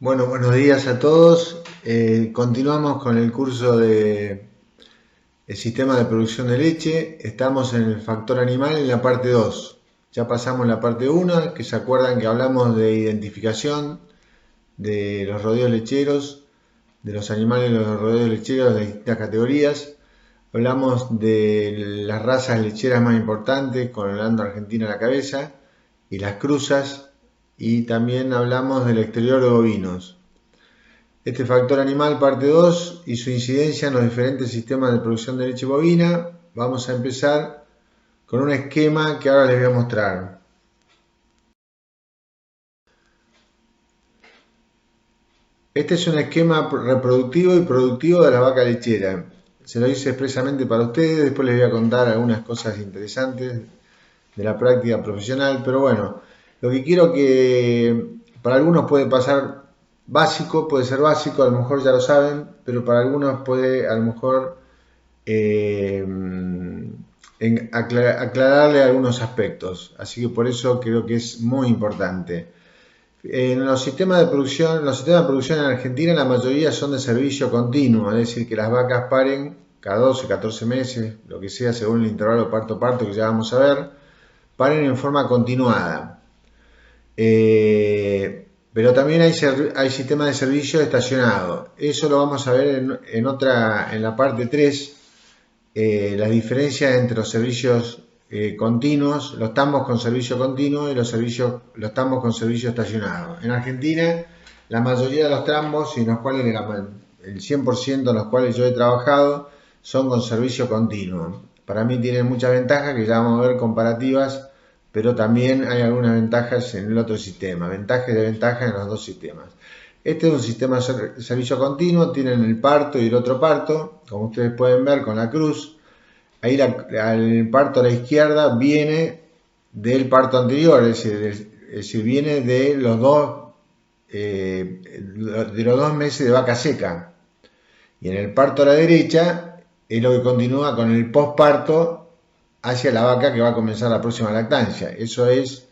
Bueno, buenos días a todos. Continuamos con el curso de el sistema de producción de leche. Estamos en el factor animal en la parte 2. Ya pasamos la parte 1, que se acuerdan que hablamos de identificación de los rodeos lecheros, de los animales de los rodeos lecheros de distintas categorías. Hablamos de las razas lecheras más importantes, con Holanda Argentina a la cabeza, y las cruzas, y también hablamos del exterior de bovinos. Este factor animal, parte 2, y su incidencia en los diferentes sistemas de producción de leche bovina. Vamos a empezar con un esquema que ahora les voy a mostrar. Este es un esquema reproductivo y productivo de la vaca lechera. Se lo hice expresamente para ustedes, después les voy a contar algunas cosas interesantes de la práctica profesional, pero bueno, lo que quiero que para algunos puede pasar básico, puede ser básico, a lo mejor ya lo saben, pero para algunos puede a lo mejor aclararle algunos aspectos. Así que por eso creo que es muy importante. En los sistemas de producción en Argentina la mayoría son de servicio continuo, es decir, que las vacas paren cada 12, 14 meses, lo que sea, según el intervalo parto-parto que ya vamos a ver, paren en forma continuada. Pero también hay sistemas de servicio estacionado. Eso lo vamos a ver en la parte 3, las diferencias entre los servicios continuos, los tambos con servicio continuo y los tambos con servicio estacionado. En Argentina, la mayoría de los tambos, y los cuales el 100% en los cuales yo he trabajado, son con servicio continuo. Para mí tienen muchas ventajas que ya vamos a ver comparativas, pero también hay algunas ventajas en el otro sistema, ventajas y desventajas en los dos sistemas. Este es un sistema de servicio continuo, tienen el parto y el otro parto, como ustedes pueden ver con la cruz. Ahí el parto a la izquierda viene del parto anterior, es decir viene de los dos meses de vaca seca. Y en el parto a la derecha es lo que continúa con el posparto hacia la vaca que va a comenzar la próxima lactancia. Eso es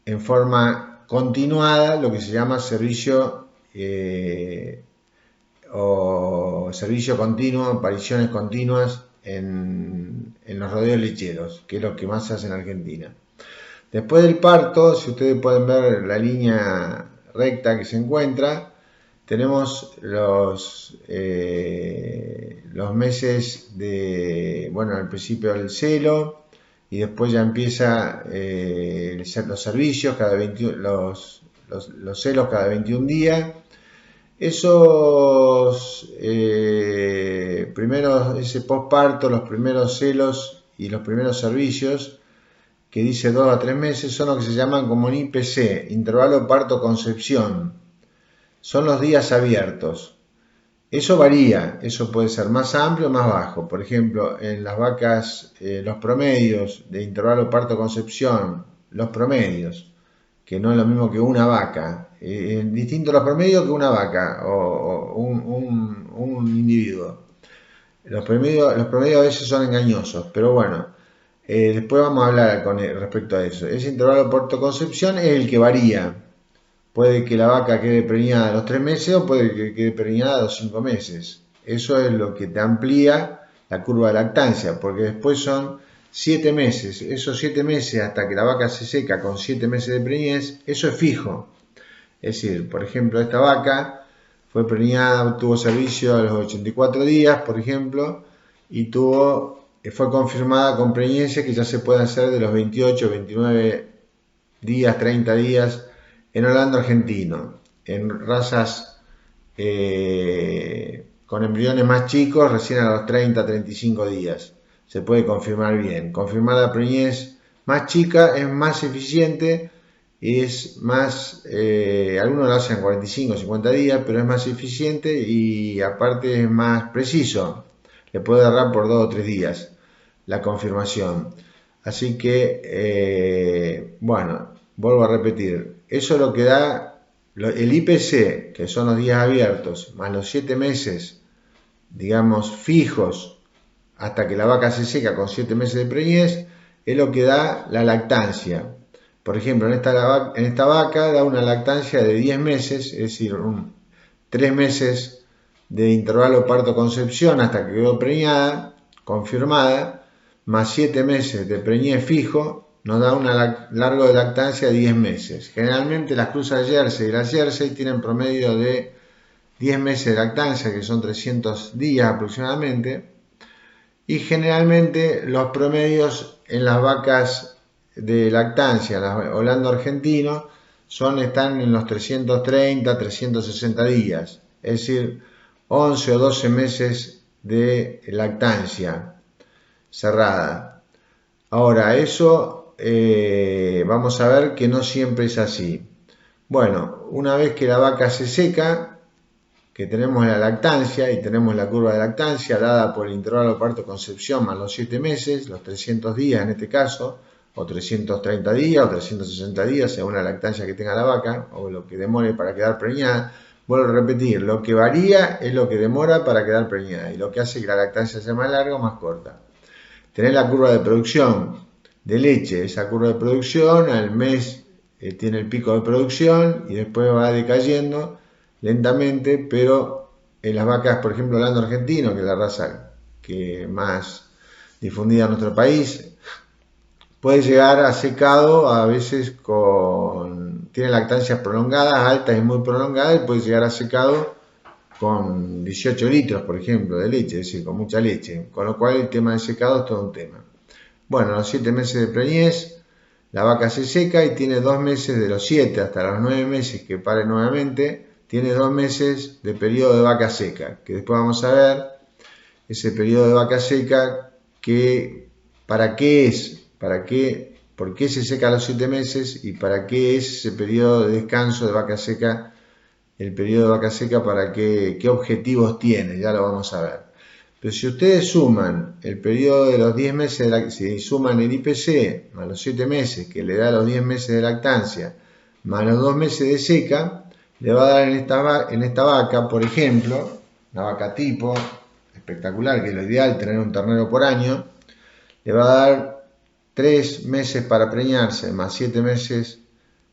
en forma continuada lo que se llama servicio o servicio continuo, apariciones continuas en los rodeos lecheros, que es lo que más se hace en Argentina. Después del parto, si ustedes pueden ver la línea recta que se encuentra, tenemos los meses de, bueno, al principio del celo, y después ya empieza los servicios, los celos cada 21 días. Esos ese posparto, los primeros celos y los primeros servicios, que dice 2 a 3 meses, son lo que se llaman como un IPC, intervalo parto-concepción. Son los días abiertos. Eso varía, eso puede ser más amplio o más bajo. Por ejemplo, en las vacas, los promedios de intervalo parto-concepción, los promedios, que no es lo mismo que una vaca, distinto los promedios que una vaca o un individuo. Los promedios a veces son engañosos, pero bueno, después vamos a hablar respecto a eso. Ese intervalo parto-concepción es el que varía. Puede que la vaca quede preñada a los 3 meses o puede que quede preñada a los 5 meses. Eso es lo que te amplía la curva de lactancia, porque después son 7 meses. Esos 7 meses hasta que la vaca se seca con 7 meses de preñez, eso es fijo. Es decir, por ejemplo, esta vaca fue preñada, tuvo servicio a los 84 días, por ejemplo, y fue confirmada con preñeces que ya se pueden hacer de los 28, 29 días, 30 días, en Holanda argentino, en razas con embriones más chicos, recién a los 30, 35 días. Se puede confirmar bien. Confirmar la preñez más chica es más eficiente, es más, algunos lo hacen en 45, 50 días, pero es más eficiente y aparte es más preciso. Le puede agarrar por 2 o 3 días la confirmación. Así que, bueno, vuelvo a repetir, eso es lo que da el IPC, que son los días abiertos, más los 7 meses, digamos, fijos, hasta que la vaca se seca con 7 meses de preñez, es lo que da la lactancia. Por ejemplo, en esta vaca da una lactancia de 10 meses, es decir, 3 meses de intervalo parto-concepción hasta que quedó preñada, confirmada, más 7 meses de preñez fijo, nos da un largo de lactancia de 10 meses. Generalmente las cruzas Jersey y las Jersey tienen promedio de 10 meses de lactancia, que son 300 días aproximadamente, y generalmente los promedios en las vacas de lactancia, las Holando argentino, están en los 330, 360 días, es decir, 11 o 12 meses de lactancia cerrada. Ahora, eso vamos a ver que no siempre es así. Bueno, una vez que la vaca se seca, que tenemos la lactancia y tenemos la curva de lactancia dada por el intervalo parto-concepción más los 7 meses, los 300 días en este caso, o 330 días o 360 días según la lactancia que tenga la vaca o lo que demore para quedar preñada. Vuelvo a repetir, lo que varía es lo que demora para quedar preñada y lo que hace que la lactancia sea más larga o más corta. Tenés la curva de producción de leche, esa curva de producción al mes tiene el pico de producción y después va decayendo lentamente, pero en las vacas, por ejemplo, Holando argentino, que es la raza que más difundida en nuestro país, puede llegar a secado a veces tiene lactancias prolongadas, altas y muy prolongadas, y puede llegar a secado con 18 litros, por ejemplo, de leche, es decir, con mucha leche, con lo cual el tema de secado es todo un tema. Bueno, los 7 meses de preñez, la vaca se seca y tiene 2 meses de los 7 hasta los 9 meses que pare nuevamente, tiene 2 meses de periodo de vaca seca, que después vamos a ver ese periodo de vaca seca, para qué es, por qué se seca a los 7 meses y para qué es ese periodo de descanso de vaca seca, el periodo de vaca seca, para qué objetivos tiene, ya lo vamos a ver. Pero si ustedes suman el periodo de los 10 meses, si suman el IPC más los 7 meses, que le da los 10 meses de lactancia, más los 2 meses de seca, le va a dar en esta vaca, por ejemplo, una vaca tipo, espectacular, que es lo ideal, tener un ternero por año, le va a dar 3 meses para preñarse, más 7 meses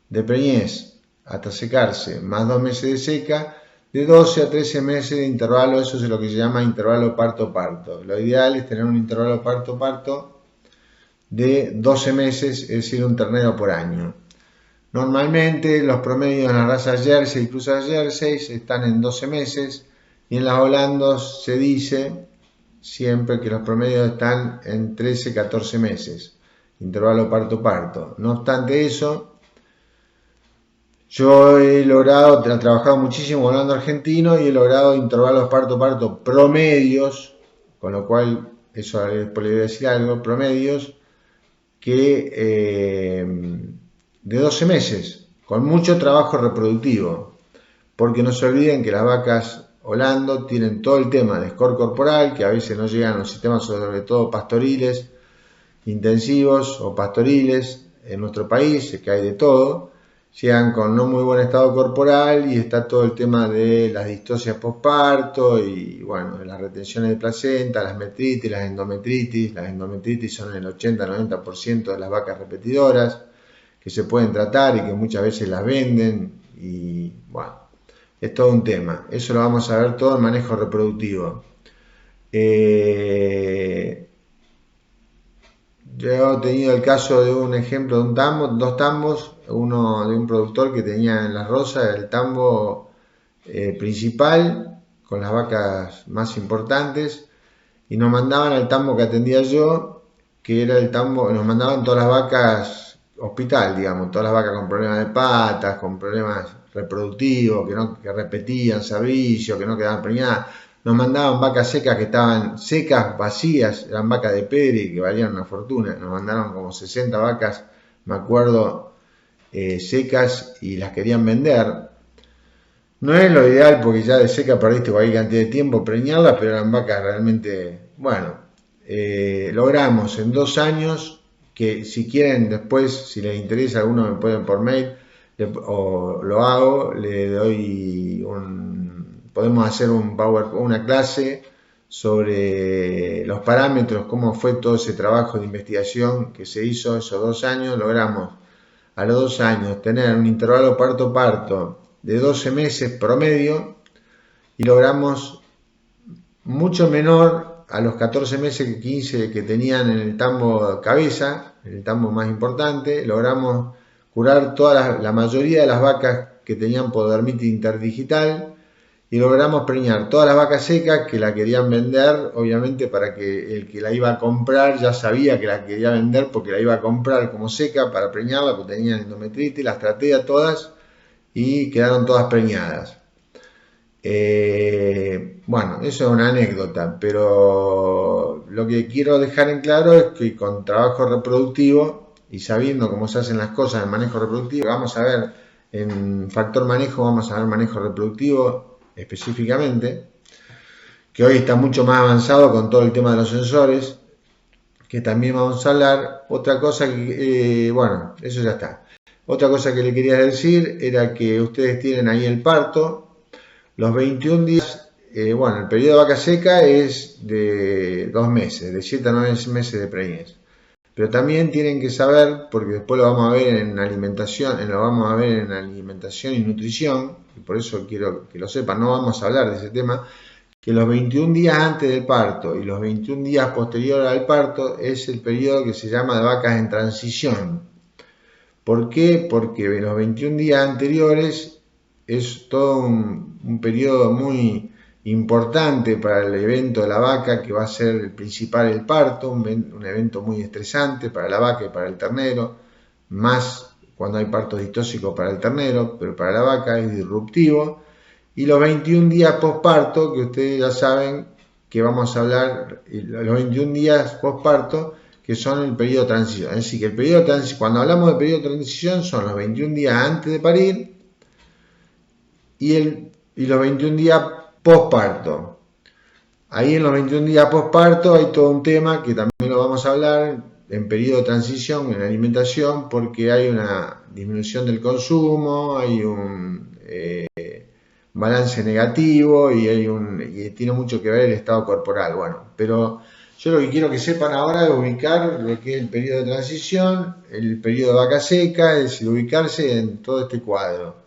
de preñez hasta secarse, más 2 meses de seca, de 12 a 13 meses de intervalo. Eso es lo que se llama intervalo parto-parto. Lo ideal es tener un intervalo parto-parto de 12 meses, es decir, un ternero por año. Normalmente los promedios en las razas Jersey y cruzas Jersey están en 12 meses y en las Holandos se dice siempre que los promedios están en 13-14 meses, intervalo parto-parto. No obstante eso, yo he trabajado muchísimo Holando argentino y he logrado intervalos parto-parto promedios, con lo cual, eso después le voy a decir algo, promedios que de 12 meses, con mucho trabajo reproductivo, porque no se olviden que las vacas Holando tienen todo el tema de score corporal, que a veces no llegan a los sistemas, sobre todo pastoriles, intensivos o pastoriles en nuestro país, que hay de todo, llegan con no muy buen estado corporal y está todo el tema de las distocias postparto y bueno, de las retenciones de placenta, las metritis, las endometritis. Las endometritis son el 80-90% de las vacas repetidoras que se pueden tratar y que muchas veces las venden y bueno, es todo un tema. Eso lo vamos a ver todo en manejo reproductivo. Yo he tenido el caso de un ejemplo de dos tambos, uno de un productor que tenía en Las Rosas el tambo principal con las vacas más importantes y nos mandaban al tambo que atendía yo, que era el tambo, nos mandaban todas las vacas hospital, digamos, todas las vacas con problemas de patas, con problemas reproductivos, que repetían servicio, que no quedaban preñadas. Nos mandaban vacas secas que estaban secas, vacías, eran vacas de Pedri que valían una fortuna. Nos mandaron como 60 vacas, me acuerdo, secas y las querían vender. No es lo ideal porque ya de seca perdiste cualquier cantidad de tiempo preñarlas, pero eran vacas realmente, bueno, logramos en 2 años, que si quieren después, si les interesa, alguno me pueden por mail, o lo hago, le doy podemos hacer una clase sobre los parámetros, cómo fue todo ese trabajo de investigación que se hizo esos 2 años. Logramos a los 2 años tener un intervalo parto-parto de 12 meses promedio y logramos mucho menor a los 14 meses que 15 que tenían en el tambo cabeza, en el tambo más importante, logramos curar la mayoría de las vacas que tenían pododermitis interdigital y logramos preñar todas las vacas secas que la querían vender, obviamente para que el que la iba a comprar ya sabía que la quería vender porque la iba a comprar como seca para preñarla, porque tenían endometritis, las traté a todas y quedaron todas preñadas. Bueno, eso es una anécdota, pero lo que quiero dejar en claro es que con trabajo reproductivo y sabiendo cómo se hacen las cosas en manejo reproductivo, vamos a ver en factor manejo, vamos a ver manejo reproductivo específicamente, que hoy está mucho más avanzado con todo el tema de los sensores, que también vamos a hablar. Otra cosa que, bueno, eso ya está. Otra cosa que le quería decir era que ustedes tienen ahí el parto. Los 21 días, bueno, el periodo de vaca seca es de 2 meses, de 7 a 9 meses de preñez. Pero también tienen que saber, porque después lo vamos a ver en alimentación, y nutrición, y por eso quiero que lo sepan, no vamos a hablar de ese tema, que los 21 días antes del parto y los 21 días posterior al parto es el periodo que se llama de vacas en transición. ¿Por qué? Porque en los 21 días anteriores es todo un periodo muy importante para el evento de la vaca, que va a ser el principal el parto, un evento muy estresante para la vaca y para el ternero, más cuando hay parto distóxico para el ternero, pero para la vaca es disruptivo. Y los 21 días posparto, que ustedes ya saben que vamos a hablar, los 21 días posparto, que son el periodo de transición. Es decir, que el periodo de transición, cuando hablamos de periodo de transición, son los 21 días antes de parir y los 21 días posparto. Ahí en los 21 días posparto hay todo un tema que también lo vamos a hablar en periodo de transición, en alimentación, porque hay una disminución del consumo, hay un balance negativo y tiene mucho que ver el estado corporal. Bueno, pero yo lo que quiero que sepan ahora es ubicar lo que es el periodo de transición, el periodo de vaca seca, es decir, ubicarse en todo este cuadro.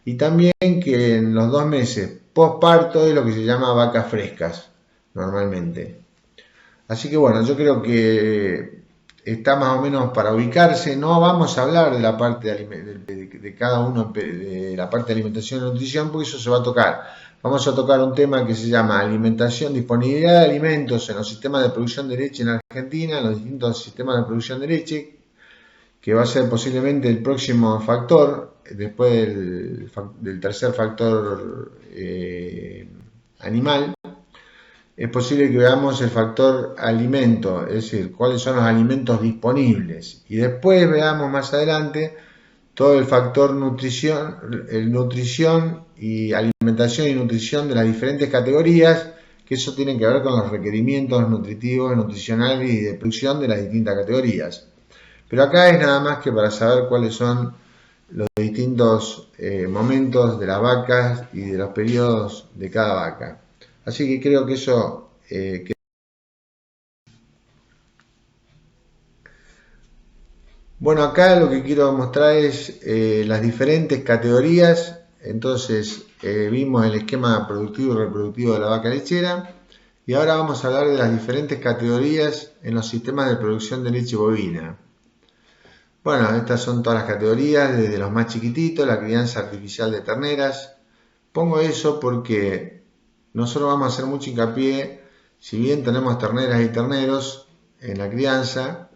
Y también que en los 2 meses posparto es lo que se llama vacas frescas, normalmente. Así que bueno, yo creo que está más o menos para ubicarse. No vamos a hablar de la parte de cada uno, de la parte de alimentación y nutrición, porque eso se va a tocar. Vamos a tocar un tema que se llama alimentación, disponibilidad de alimentos en los sistemas de producción de leche en Argentina, en los distintos sistemas de producción de leche, que va a ser posiblemente el próximo factor, después del tercer factor animal. Es posible que veamos el factor alimento, es decir, cuáles son los alimentos disponibles. Y después veamos más adelante todo el factor nutrición y alimentación y nutrición de las diferentes categorías, que eso tiene que ver con los requerimientos nutritivos, nutricionales y de producción de las distintas categorías. Pero acá es nada más que para saber cuáles son los distintos momentos de las vacas y de los periodos de cada vaca. Así que creo que eso... Bueno, acá lo que quiero mostrar es las diferentes categorías. Entonces vimos el esquema productivo y reproductivo de la vaca lechera. Y ahora vamos a hablar de las diferentes categorías en los sistemas de producción de leche bovina. Bueno, estas son todas las categorías, desde los más chiquititos, la crianza artificial de terneras. Pongo eso porque nosotros vamos a hacer mucho hincapié, si bien tenemos terneras y terneros en la crianza,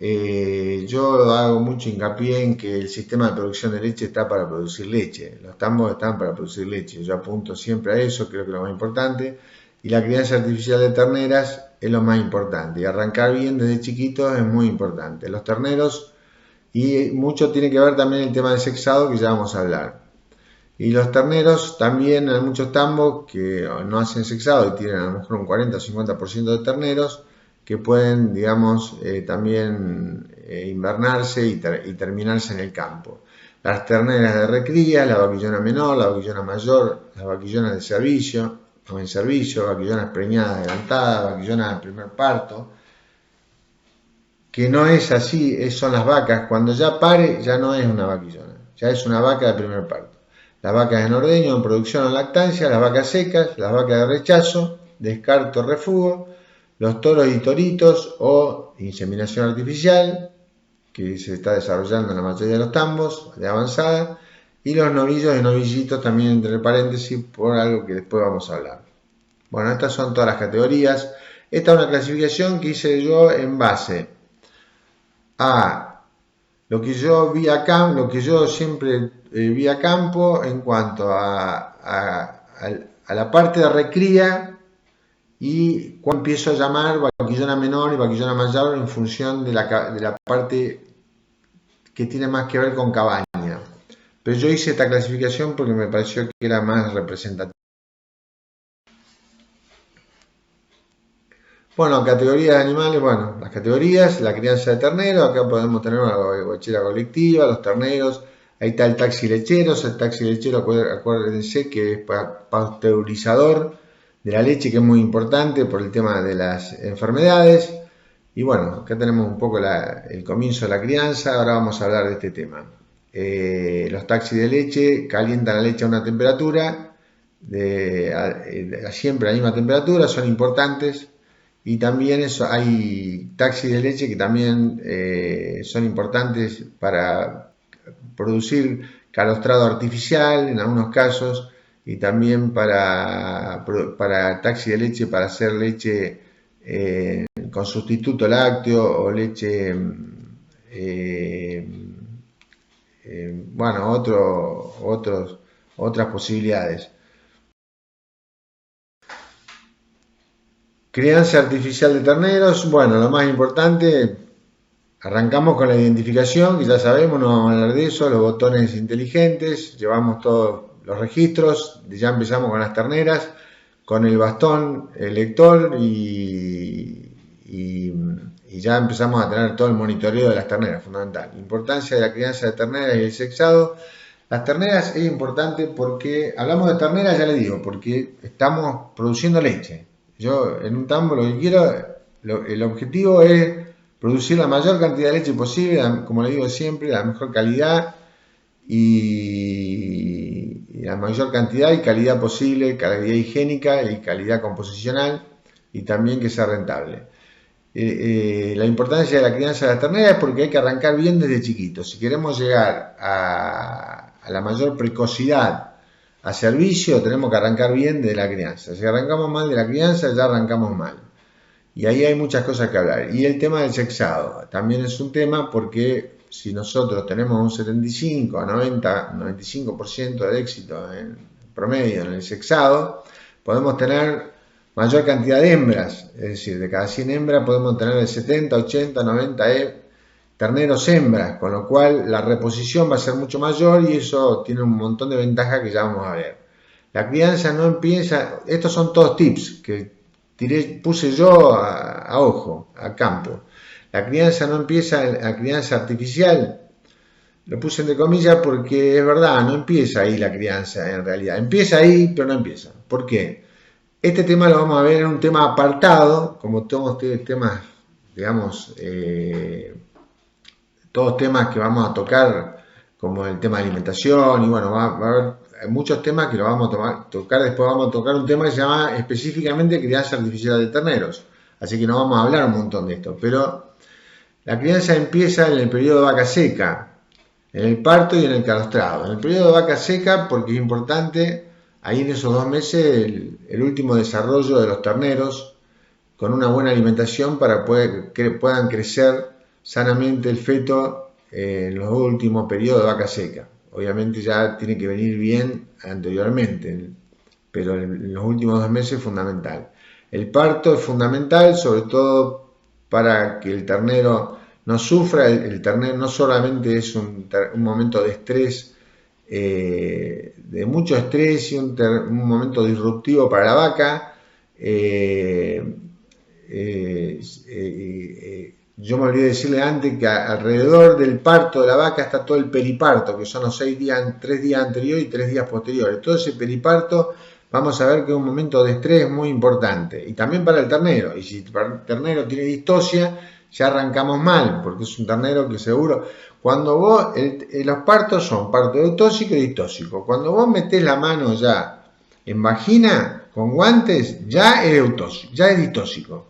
yo hago mucho hincapié en que el sistema de producción de leche está para producir leche. Los tambos están para producir leche. Yo apunto siempre a eso, creo que es lo más importante. Y la crianza artificial de terneras es lo más importante. Y arrancar bien desde chiquitos es muy importante. Los terneros, y mucho tiene que ver también el tema del sexado, que ya vamos a hablar. Y los terneros también, hay muchos tambos que no hacen sexado y tienen a lo mejor un 40 o 50% de terneros que pueden, digamos, también invernarse y terminarse en el campo. Las terneras de recría, la vaquillona menor, la vaquillona mayor, las vaquillonas de servicio o en servicio, vaquillonas preñadas adelantadas, vaquillonas de primer parto. que no es así, son las vacas. Cuando ya pare, ya no es una vaquillona, ya es una vaca de primer parto. Las vacas en ordeño, en producción o lactancia, las vacas secas, las vacas de rechazo, descarto, refugo, los toros y toritos o inseminación artificial, que se está desarrollando en la mayoría de los tambos de avanzada, y los novillos y novillitos también entre paréntesis por algo que después vamos a hablar. Bueno, estas son todas las categorías. Esta es una clasificación que hice yo en base a lo que yo vi acá, lo que yo siempre vi a campo en cuanto a la parte de recría y cuando empiezo a llamar vaquillona menor y vaquillona mayor en función de la parte que tiene más que ver con cabaña. Pero yo hice esta clasificación porque me pareció que era más representativa. Bueno, categorías de animales, bueno, las categorías, la crianza de terneros, acá podemos tener una guachera colectiva, los terneros, ahí está el taxi lechero, acuérdense que es pasteurizador de la leche, que es muy importante por el tema de las enfermedades. Y bueno, acá tenemos un poco el comienzo de la crianza, ahora vamos a hablar de este tema. Los taxis de leche calientan la leche a una temperatura, siempre a la misma temperatura, son importantes. Y también hay taxis de leche que también son importantes para producir calostrado artificial en algunos casos y también para taxi de leche para hacer leche con sustituto lácteo o leche, bueno, otras posibilidades. Crianza artificial de terneros, bueno, lo más importante, arrancamos con la identificación, que ya sabemos, no vamos a hablar de eso, los botones inteligentes, llevamos todos los registros, ya empezamos con las terneras, con el bastón el lector y ya empezamos a tener todo el monitoreo de las terneras, fundamental. Importancia de la crianza de terneras y el sexado. Las terneras es importante porque, hablamos de terneras, ya les digo, porque estamos produciendo leche. Yo en un tambo lo que quiero, el objetivo es producir la mayor cantidad de leche posible, como le digo siempre, la mejor calidad y la mayor cantidad y calidad posible, calidad higiénica y calidad composicional y también que sea rentable. La importancia de la crianza de las terneras es porque hay que arrancar bien desde chiquitos. Si queremos llegar a la mayor precocidad a servicio, tenemos que arrancar bien de la crianza. Si arrancamos mal de la crianza, ya arrancamos mal. Y ahí hay muchas cosas que hablar. Y el tema del sexado también es un tema porque si nosotros tenemos un 75 a 90, 95% de éxito en promedio en el sexado, podemos tener mayor cantidad de hembras. Es decir, de cada 100 hembras podemos tener de 70, 80, 90 terneros hembras, con lo cual la reposición va a ser mucho mayor y eso tiene un montón de ventajas que ya vamos a ver. La crianza no empieza, estos son todos tips que puse yo a ojo, a campo. La crianza no empieza, la crianza artificial, lo puse entre comillas porque es verdad, no empieza ahí la crianza en realidad. Empieza ahí, pero no empieza. ¿Por qué? Este tema lo vamos a ver en un tema apartado, como todos temas, digamos, todos temas que vamos a tocar, como el tema de alimentación, y bueno, va a haber muchos temas que lo vamos a tocar, después vamos a tocar un tema que se llama específicamente crianza artificial de terneros, así que no vamos a hablar un montón de esto, pero la crianza empieza en el periodo de vaca seca, en el parto y en el calostrado. En el periodo de vaca seca, porque es importante, ahí en esos 2 meses, el último desarrollo de los terneros, con una buena alimentación para que puedan crecer sanamente el feto en los últimos periodos de vaca seca. Obviamente ya tiene que venir bien anteriormente, pero en los últimos 2 meses es fundamental. El parto es fundamental, sobre todo para que el ternero no sufra. El ternero no solamente es un momento de estrés, de mucho estrés y un momento disruptivo para la vaca. Yo me olvidé decirle antes que alrededor del parto de la vaca está todo el periparto, que son los 6 días, 3 días anteriores y 3 días posteriores. Todo ese periparto vamos a ver que es un momento de estrés muy importante. Y también para el ternero. Y si el ternero tiene distosia, ya arrancamos mal, porque es un ternero que seguro, cuando vos, los partos son parto eutóxico y distóxico. Cuando vos metés la mano ya en vagina, con guantes, ya es eutóxico, ya es distóxico.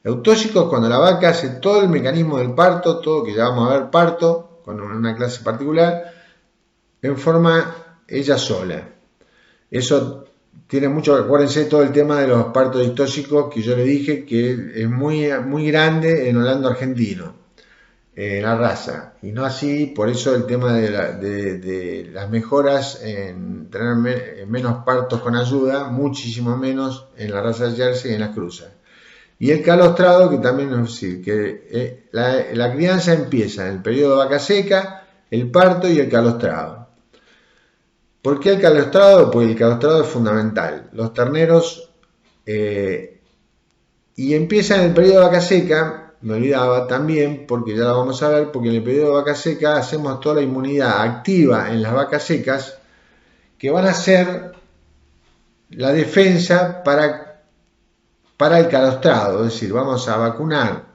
Eutóxico es cuando la vaca hace todo el mecanismo del parto, todo que ya vamos a ver parto, con una clase particular, en forma ella sola. Eso tiene mucho, acuérdense todo el tema de los partos distóxicos que yo le dije que es muy, muy grande en Holando argentino, en la raza. Y no así, por eso el tema de las mejoras en tener menos partos con ayuda, muchísimo menos en la raza Jersey y en las cruzas. Y el calostrado, que también es decir, que la crianza empieza en el periodo de vaca seca, el parto y el calostrado. ¿Por qué el calostrado? Pues el calostrado es fundamental. Los terneros, y empieza en el periodo de vaca seca, me olvidaba también, porque ya lo vamos a ver, porque en el periodo de vaca seca hacemos toda la inmunidad activa en las vacas secas, que van a ser la defensa para el calostrado, es decir, vamos a vacunar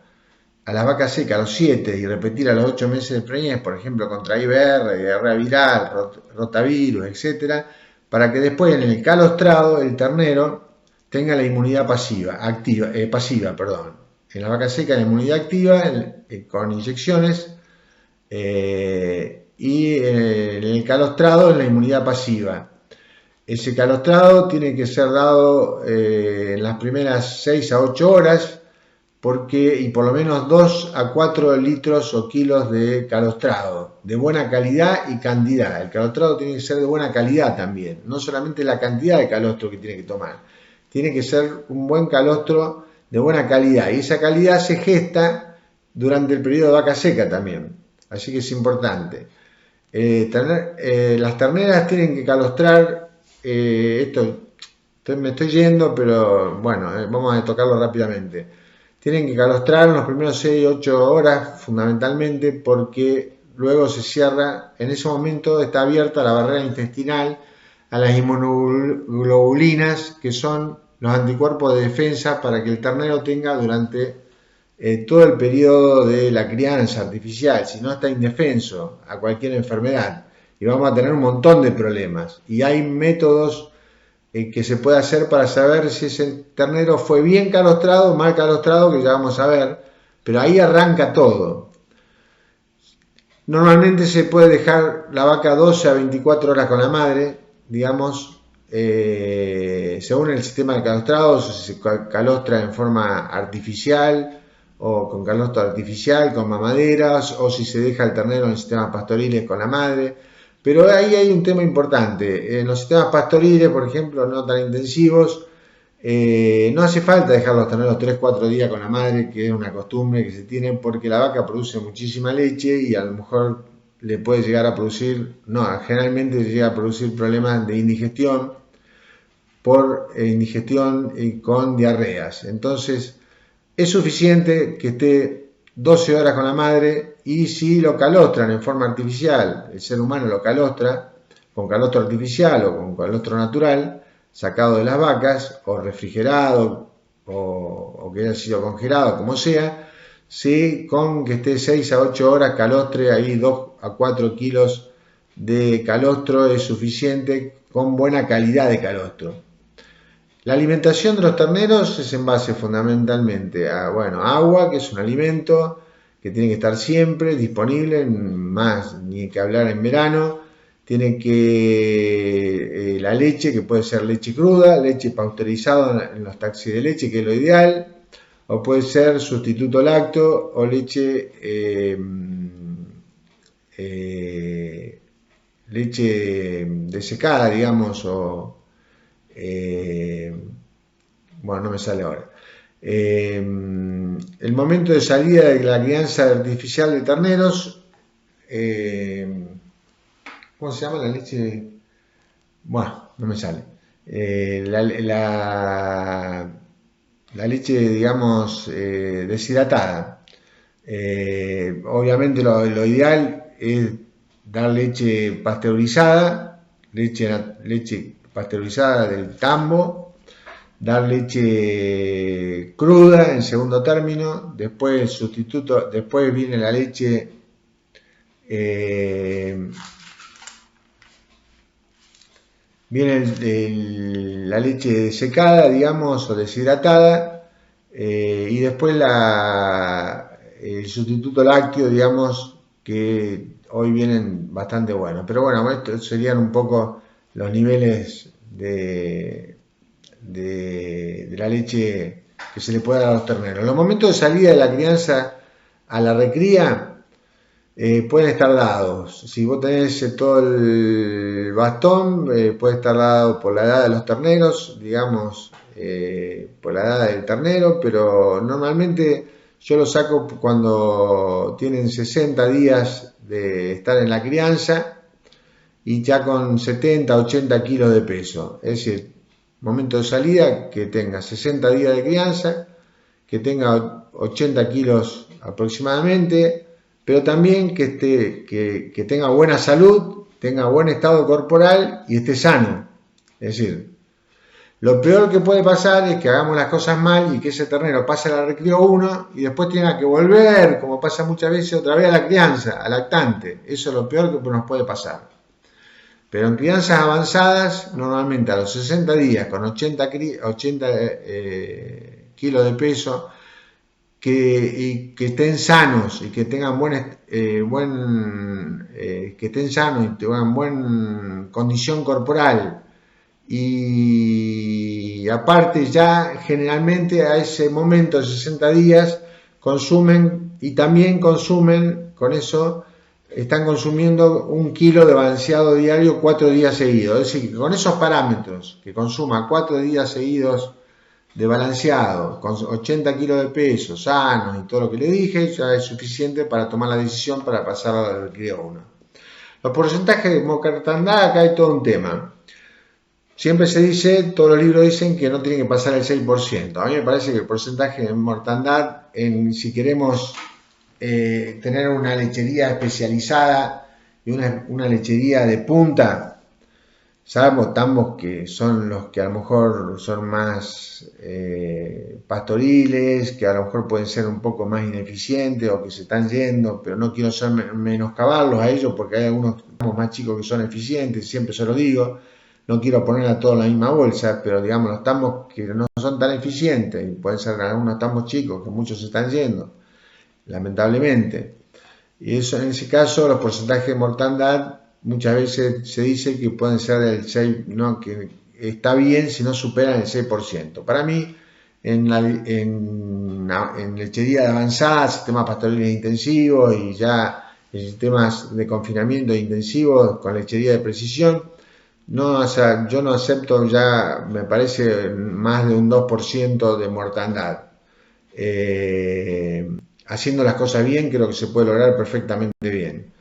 a las vacas secas a los 7 y repetir a los 8 meses de preñez, por ejemplo, contra IBR, diarrea viral, rotavirus, etc., para que después en el calostrado el ternero tenga la inmunidad pasiva. En la vaca seca la inmunidad activa con inyecciones y en el calostrado la inmunidad pasiva. Ese calostrado tiene que ser dado en las primeras 6 a 8 horas y por lo menos 2 a 4 litros o kilos de calostrado, de buena calidad y cantidad. El calostrado tiene que ser de buena calidad también, no solamente la cantidad de calostro que tiene que tomar, tiene que ser un buen calostro de buena calidad, y esa calidad se gesta durante el periodo de vaca seca también, así que es importante. Las terneras tienen que calostrar, me estoy yendo, pero bueno, vamos a tocarlo rápidamente. Tienen que calostrar en los primeros 6 8 horas fundamentalmente, porque luego se cierra, en ese momento está abierta la barrera intestinal a las inmunoglobulinas, que son los anticuerpos de defensa para que el ternero tenga durante todo el periodo de la crianza artificial, si no está indefenso a cualquier enfermedad y vamos a tener un montón de problemas. Y hay métodos que se puede hacer para saber si ese ternero fue bien calostrado o mal calostrado, que ya vamos a ver, pero ahí arranca todo. Normalmente se puede dejar la vaca 12 a 24 horas con la madre, digamos, según el sistema de calostrado, si se calostra en forma artificial o con calostro artificial, con mamaderas, o si se deja el ternero en sistemas pastoriles con la madre. Pero ahí hay un tema importante. En los sistemas pastoriles, por ejemplo, no tan intensivos, no hace falta dejar los terneros 3-4 días con la madre, que es una costumbre que se tiene, porque la vaca produce muchísima leche y a lo mejor le puede llegar a producir, generalmente llega a producir problemas de indigestión por indigestión con diarreas. Entonces, es suficiente que esté 12 horas con la madre, y si lo calostran en forma artificial, el ser humano lo calostra con calostro artificial o con calostro natural, sacado de las vacas, o refrigerado, o que haya sido congelado, como sea, sí, con que esté 6 a 8 horas calostre, ahí 2 a 4 kilos de calostro es suficiente, con buena calidad de calostro. La alimentación de los terneros es en base fundamentalmente a, agua, que es un alimento que tiene que estar siempre disponible, más ni que hablar en verano. Tiene que la leche, que puede ser leche cruda, leche pasteurizada en los taxis de leche, que es lo ideal, o puede ser sustituto lácteo o leche desecada, digamos, o no me sale ahora. El momento de salida de la crianza artificial de terneros, ¿cómo se llama la leche? No me sale. La leche, digamos, deshidratada. Obviamente lo ideal es dar leche pasteurizada, leche pasteurizada del tambo, dar leche cruda en segundo término, después viene la leche la leche secada, digamos, o deshidratada, y después el sustituto lácteo, digamos, que hoy vienen bastante buenos. Pero bueno, estos serían un poco los niveles de la leche que se le puede dar a los terneros. Los momentos de salida de la crianza a la recría pueden estar dados. Si vos tenés todo el bastón, puede estar dado por la edad de los terneros, digamos, por la edad del ternero, pero normalmente yo lo saco cuando tienen 60 días de estar en la crianza y ya con 70, 80 kilos de peso. Es decir, momento de salida que tenga 60 días de crianza, que tenga 80 kilos aproximadamente, pero también que tenga buena salud, tenga buen estado corporal y esté sano. Es decir, lo peor que puede pasar es que hagamos las cosas mal y que ese ternero pase a la recría 1 y después tenga que volver, como pasa muchas veces, otra vez a la crianza, al lactante. Eso es lo peor que nos puede pasar. Pero en crianzas avanzadas, normalmente a los 60 días, con 80 kilos de peso, que estén sanos y que tengan que estén sanos y tengan buena condición corporal, y aparte ya generalmente a ese momento de 60 días consumen y también consumen, con eso están consumiendo 1 kilo de balanceado diario 4 días seguidos. Es decir, que con esos parámetros, que consuma 4 días seguidos de balanceado, con 80 kilos de peso, sanos y todo lo que le dije, ya es suficiente para tomar la decisión para pasar a la recría 1. Los porcentajes de mortandad, acá hay todo un tema. Siempre se dice, todos los libros dicen que no tiene que pasar el 6%. A mí me parece que el porcentaje de mortandad, si queremos tener una lechería especializada y una lechería de punta, sabemos tambos que son los que a lo mejor son más pastoriles, que a lo mejor pueden ser un poco más ineficientes o que se están yendo, pero no quiero menoscabarlos a ellos porque hay algunos tambos más chicos que son eficientes, siempre se lo digo. No quiero poner a todos en la misma bolsa, pero digamos los tambos que no son tan eficientes, y pueden ser algunos tambos chicos que muchos se están yendo, lamentablemente. Y eso, en ese caso, los porcentajes de mortandad muchas veces se dice que pueden ser del 6%, no, que está bien si no superan el 6%. Para mí, en lechería de avanzada, sistemas pastoriles intensivos y ya en sistemas de confinamiento intensivos con lechería de precisión, yo no acepto ya, me parece, más de un 2% de mortandad. Haciendo las cosas bien, creo que se puede lograr perfectamente bien.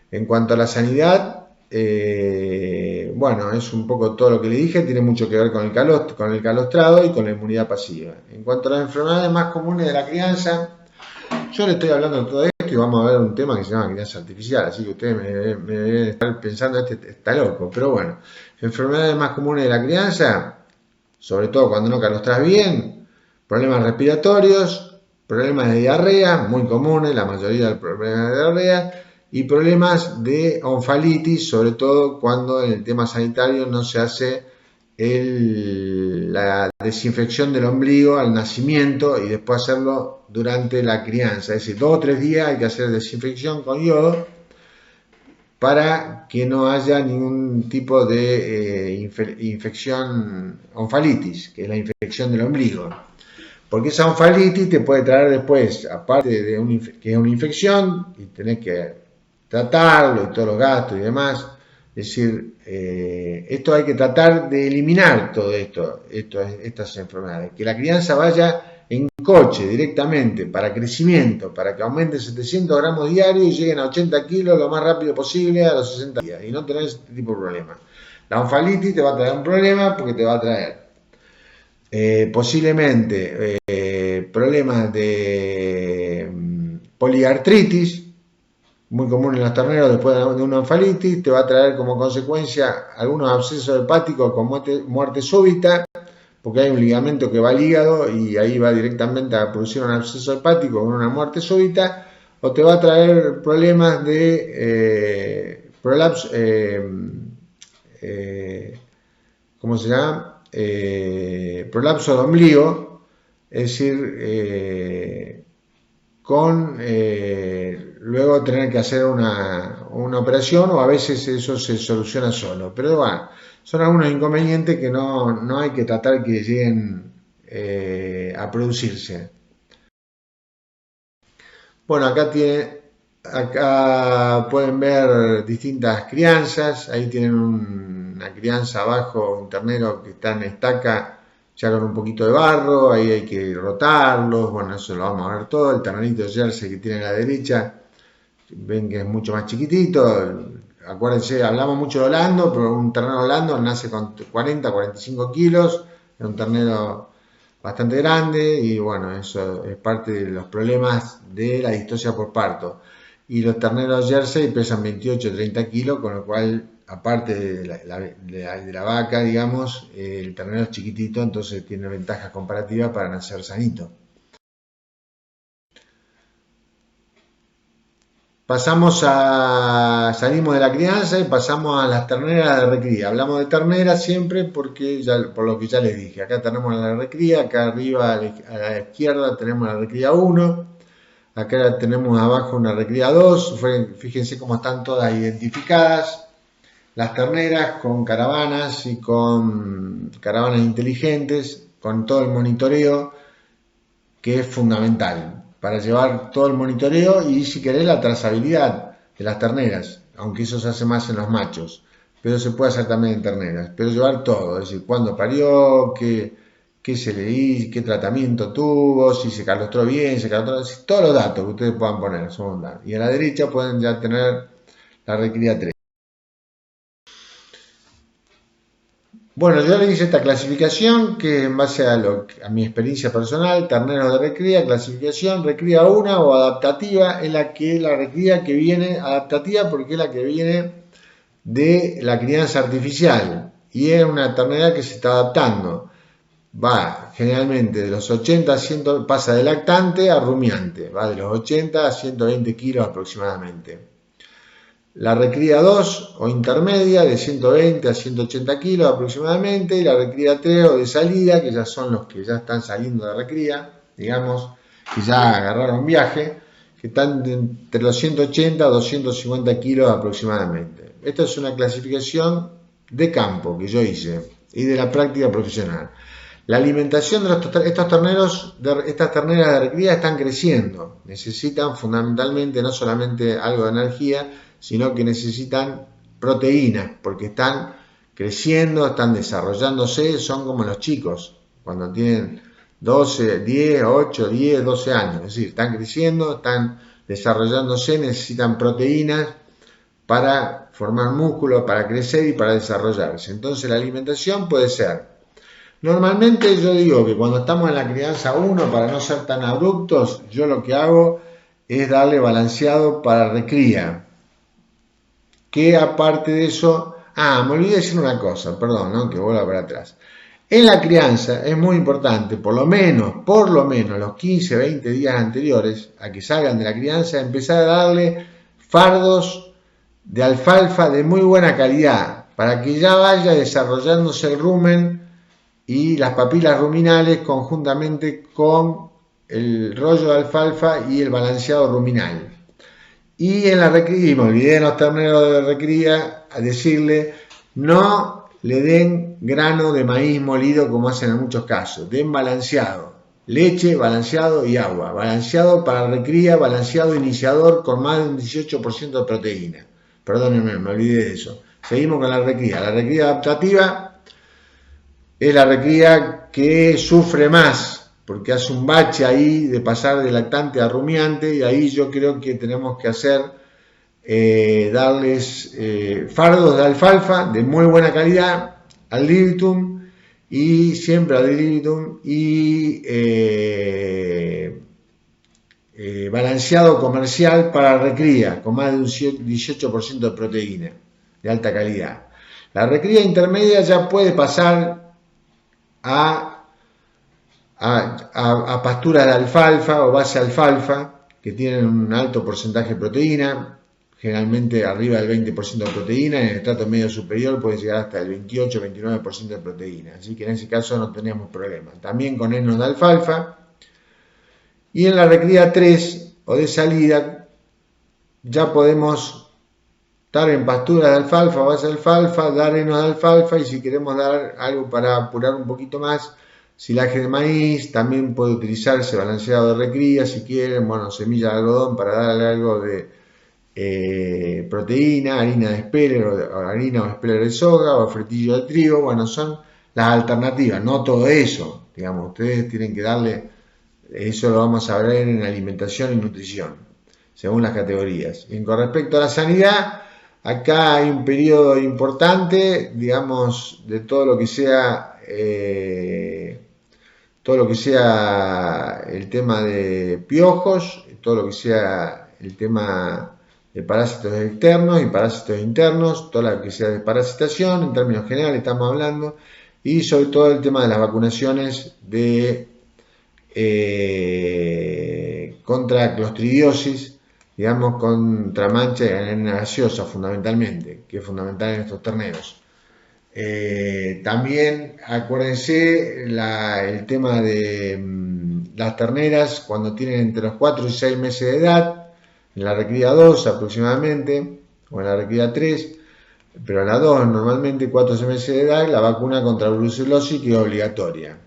En cuanto a la sanidad, bueno, es un poco todo lo que le dije, tiene mucho que ver con el calostrado y con la inmunidad pasiva. En cuanto a las enfermedades más comunes de la crianza, yo le estoy hablando de todo esto y vamos a ver un tema que se llama crianza artificial, así que ustedes me deben estar pensando, está loco, pero bueno, enfermedades más comunes de la crianza, sobre todo cuando no calostras bien, problemas respiratorios, problemas de diarrea, muy comunes, la mayoría de los problemas de diarrea, y problemas de onfalitis, sobre todo cuando en el tema sanitario no se hace la desinfección del ombligo al nacimiento y después hacerlo durante la crianza. Es decir, 2 o 3 días hay que hacer desinfección con yodo para que no haya ningún tipo de infección onfalitis, que es la infección del ombligo. Porque esa onfalitis te puede traer después, aparte de que es una infección, y tenés que tratarlo y todos los gastos y demás. Es decir, esto hay que tratar de eliminar todo estas enfermedades. Que la crianza vaya en coche directamente para crecimiento, para que aumente 700 gramos diarios y lleguen a 80 kilos lo más rápido posible a los 60 días y no tener este tipo de problemas. La onfalitis te va a traer un problema porque te va a traer posiblemente problemas de poliartritis, muy común en los terneros después de una onfalitis, te va a traer como consecuencia algunos abscesos hepáticos con muerte súbita, porque hay un ligamento que va al hígado y ahí va directamente a producir un absceso hepático con una muerte súbita, o te va a traer problemas de prolapso, ¿cómo se llama? Prolapso de ombligo, es decir, con luego tener que hacer una operación, o a veces eso se soluciona solo. Pero bueno, son algunos inconvenientes que no hay que tratar que lleguen a producirse. Bueno, acá pueden ver distintas crianzas. Ahí tienen una crianza abajo, un ternero que está en estaca ya con un poquito de barro. Ahí hay que rotarlos. Bueno, eso lo vamos a ver todo. El ternerito Jersey que tiene a la derecha, ven que es mucho más chiquitito. Acuérdense, hablamos mucho de Holando, pero un ternero Holando nace con 40-45 kilos. Es un ternero bastante grande y bueno, eso es parte de los problemas de la distosia por parto. Y los terneros Jersey pesan 28-30 kilos, con lo cual, aparte de la vaca, digamos, el ternero es chiquitito, entonces tiene ventajas comparativas para nacer sanito. Salimos de la crianza y pasamos a las terneras de recría. Hablamos de terneras siempre porque por lo que ya les dije, acá tenemos la recría, acá arriba a la izquierda tenemos la recría 1, acá tenemos abajo una recría 2, fíjense cómo están todas identificadas, las terneras con caravanas y con caravanas inteligentes, con todo el monitoreo que es fundamental para llevar todo el monitoreo y, si querés, la trazabilidad de las terneras, aunque eso se hace más en los machos, pero se puede hacer también en terneras, pero llevar todo, es decir, cuándo parió, qué se le hizo, qué tratamiento tuvo, si se calostró bien, todos los datos que ustedes puedan poner, y a la derecha pueden ya tener la recría 3. Bueno, yo le hice esta clasificación que en base a mi experiencia personal, terneros de recría, clasificación, recría 1 o adaptativa, es la recría que viene, adaptativa porque es la que viene de la crianza artificial y es una ternera que se está adaptando. Va generalmente de los 80 a 100, pasa de lactante a rumiante, va de los 80 a 120 kilos aproximadamente. La recría 2 o intermedia de 120 a 180 kilos aproximadamente, y la recría 3 o de salida, que ya son los que ya están saliendo de recría, digamos, que ya agarraron viaje, que están entre los 180 a 250 kilos aproximadamente. Esta es una clasificación de campo que yo hice y de la práctica profesional. La alimentación de estos terneros, estas terneras de recría, están creciendo, necesitan fundamentalmente no solamente algo de energía, sino que necesitan proteínas, porque están creciendo, están desarrollándose, son como los chicos, cuando tienen 12, 10, 8, 10, 12 años, es decir, están creciendo, están desarrollándose, necesitan proteínas para formar músculo, para crecer y para desarrollarse. Entonces la alimentación puede ser, normalmente yo digo que cuando estamos en la crianza 1, para no ser tan abruptos, yo lo que hago es darle balanceado para recría, que aparte de eso, me olvidé decir una cosa, perdón, ¿no? Que vuelva para atrás. En la crianza es muy importante, por lo menos los 15, 20 días anteriores a que salgan de la crianza, empezar a darle fardos de alfalfa de muy buena calidad, para que ya vaya desarrollándose el rumen y las papilas ruminales conjuntamente con el rollo de alfalfa y el balanceado ruminal. Y en la recría, me olvidé de los terneros de recría, a decirle, no le den grano de maíz molido como hacen en muchos casos, den balanceado, leche, balanceado y agua, balanceado para recría, balanceado iniciador con más de un 18% de proteína. Perdónenme, me olvidé de eso. Seguimos con la recría adaptativa es la recría que sufre más, porque hace un bache ahí de pasar de lactante a rumiante, y ahí yo creo que tenemos que hacer, darles fardos de alfalfa de muy buena calidad, al libitum, y siempre al libitum, y balanceado comercial para recría, con más de un 18% de proteína, de alta calidad. La recría intermedia ya puede pasar a pasturas de alfalfa o base alfalfa que tienen un alto porcentaje de proteína, generalmente arriba del 20% de proteína, en el estrato medio superior puede llegar hasta el 28-29% de proteína, así que en ese caso no tenemos problema. También con henos de alfalfa. Y en la recría 3 o de salida ya podemos dar en pasturas de alfalfa, base de alfalfa, dar henos de alfalfa, y si queremos dar algo para apurar un poquito más, silaje de maíz, también puede utilizarse balanceado de recría si quieren, bueno, semilla de algodón para darle algo de proteína, harina de Speller o harina o Speller de soja o fritillo de trigo. Bueno, son las alternativas, no todo eso, digamos, ustedes tienen que darle, eso lo vamos a ver en alimentación y nutrición, según las categorías. Y con respecto a la sanidad, acá hay un periodo importante, digamos, de todo lo que sea el tema de piojos, todo lo que sea el tema de parásitos externos y parásitos internos, todo lo que sea de parasitación, en términos generales estamos hablando, y sobre todo el tema de las vacunaciones de contra clostridiosis, digamos, contra mancha y anemia gaseosa fundamentalmente, que es fundamental en estos terneros. También acuérdense el tema de las terneras cuando tienen entre los 4 y 6 meses de edad, en la recría 2 aproximadamente, o en la recría 3, pero en la 2 normalmente 4 o 6 meses de edad, la vacuna contra brucelosis que es obligatoria.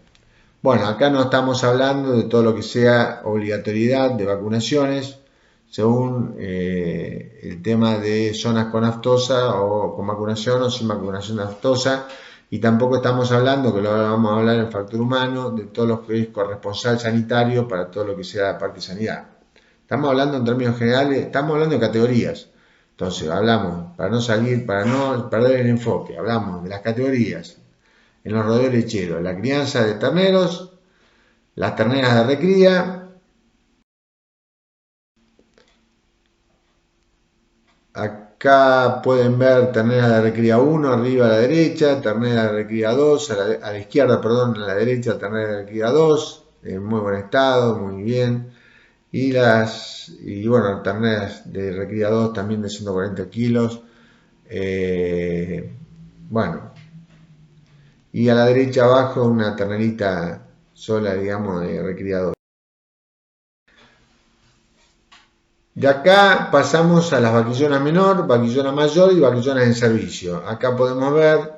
Bueno, acá no estamos hablando de todo lo que sea obligatoriedad de vacunaciones, según el tema de zonas con aftosa o con vacunación o sin vacunación de aftosa, y tampoco estamos hablando, que lo vamos a hablar en factor humano, de todo lo que es corresponsal sanitario para todo lo que sea la parte de sanidad. Estamos hablando en términos generales, estamos hablando de categorías. Entonces, hablamos, para no perder el enfoque, hablamos de las categorías en los rodeos lecheros, la crianza de terneros, las terneras de recría. Acá pueden ver ternera de recría 1 arriba a la derecha, ternera de recría 2 a la izquierda, perdón, a la derecha, ternera de recría 2, en muy buen estado, muy bien. Y bueno, terneras de recría 2 también de 140 kilos. Bueno, y a la derecha abajo una ternerita sola, digamos, de recría 2. De acá pasamos a las vaquillonas menor, vaquillona mayor y vaquillonas en servicio. Acá podemos ver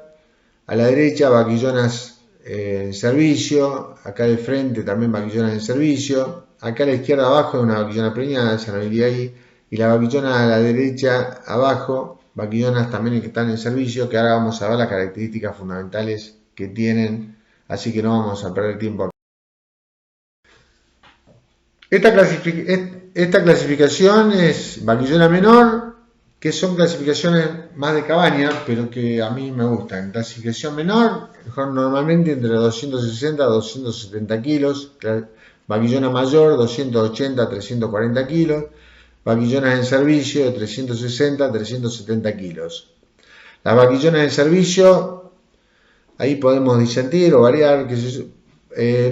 a la derecha vaquillonas en servicio, acá de frente también vaquillonas en servicio, acá a la izquierda abajo una vaquillona preñada, esa no iría ahí, y la vaquillona a la derecha abajo, vaquillonas también que están en servicio, que ahora vamos a ver las características fundamentales que tienen, así que no vamos a perder tiempo acá. Esta clasificación es vaquillona menor, que son clasificaciones más de cabaña, pero que a mí me gustan. Clasificación menor, normalmente entre 260 a 270 kilos. Vaquillona mayor, 280 a 340 kilos. Vaquillonas en servicio, de 360 a 370 kilos. Las vaquillonas en servicio, ahí podemos disentir o variar,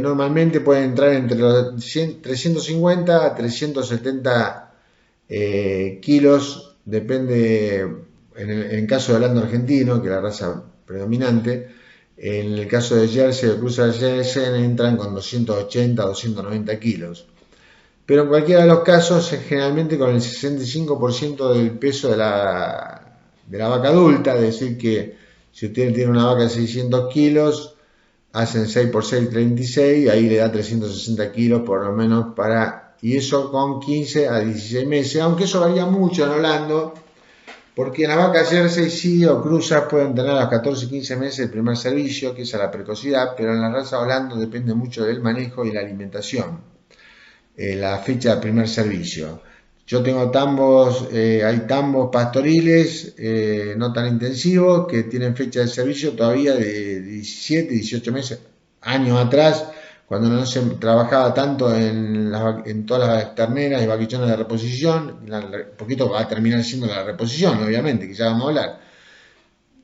normalmente pueden entrar entre los 350 a 370 kilos, depende, en el caso del Holando argentino, que es la raza predominante. En el caso de Jersey o Cruza de Jersey entran con 280 a 290 kilos. Pero en cualquiera de los casos, generalmente con el 65% del peso de la vaca adulta, es decir que si usted tiene una vaca de 600 kilos, hacen 6 por 6, 36, y ahí le da 360 kilos por lo menos y eso con 15 a 16 meses, aunque eso varía mucho en Holanda, porque en las vacas Jersey sí o cruzas pueden tener a los 14 y 15 meses el primer servicio, que es a la precocidad, pero en la raza Holanda depende mucho del manejo y la alimentación, la fecha del primer servicio. Yo tengo hay tambos pastoriles no tan intensivos que tienen fecha de servicio todavía de 17, 18 meses, años atrás, cuando no se trabajaba tanto en todas las terneras y vaquillonas de reposición. Poquito va a terminar siendo la reposición, obviamente, que ya vamos a hablar.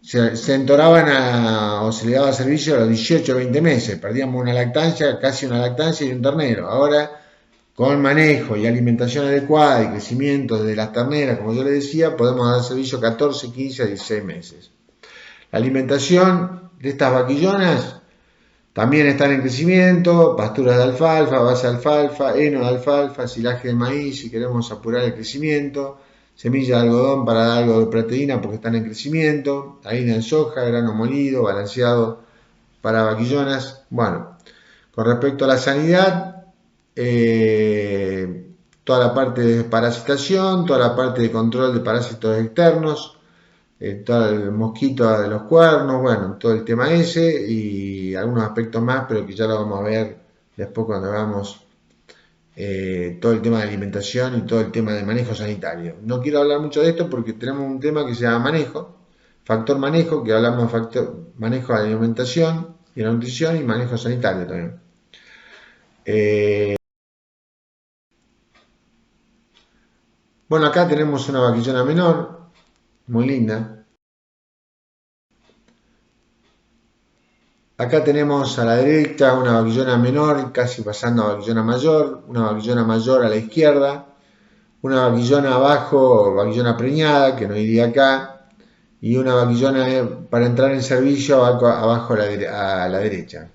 se entoraban o se le daba servicio a los 18 o 20 meses, perdíamos una lactancia, casi una lactancia y un ternero. Ahora, con manejo y alimentación adecuada y crecimiento de las terneras, como yo les decía, podemos dar servicio 14, 15 a 16 meses. La alimentación de estas vaquillonas también están en crecimiento: pasturas de alfalfa, base de alfalfa, heno de alfalfa, silaje de maíz si queremos apurar el crecimiento, semilla de algodón para dar algo de proteína porque están en crecimiento, harina de soja, grano molido, balanceado para vaquillonas. Bueno, con respecto a la sanidad, toda la parte de parasitación, toda la parte de control de parásitos externos, todo el mosquito de los cuernos, bueno, todo el tema ese y algunos aspectos más, pero que ya lo vamos a ver después cuando veamos todo el tema de alimentación y todo el tema de manejo sanitario. No quiero hablar mucho de esto porque tenemos un tema que se llama manejo, factor manejo, que hablamos de manejo de alimentación y la nutrición y manejo sanitario también. Bueno, acá tenemos una vaquillona menor, muy linda. Acá tenemos a la derecha una vaquillona menor, casi pasando a vaquillona mayor, una vaquillona mayor a la izquierda, una vaquillona abajo, vaquillona preñada, que no iría acá, y una vaquillona para entrar en servicio abajo a la derecha.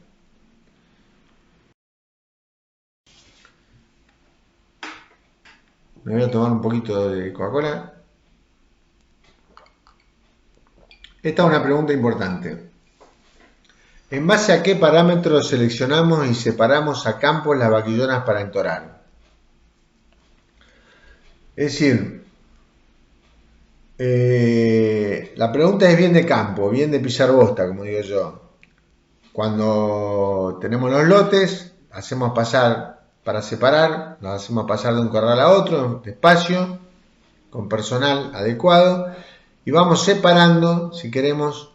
Me voy a tomar un poquito de Coca-Cola. Esta es una pregunta importante. ¿En base a qué parámetros seleccionamos y separamos a campo las vaquillonas para entorar? Es decir, la pregunta es bien de campo, bien de pisar bosta, como digo yo. Cuando tenemos los lotes, hacemos pasar para separar, los hacemos pasar de un corral a otro, despacio, con personal adecuado, y vamos separando. Si queremos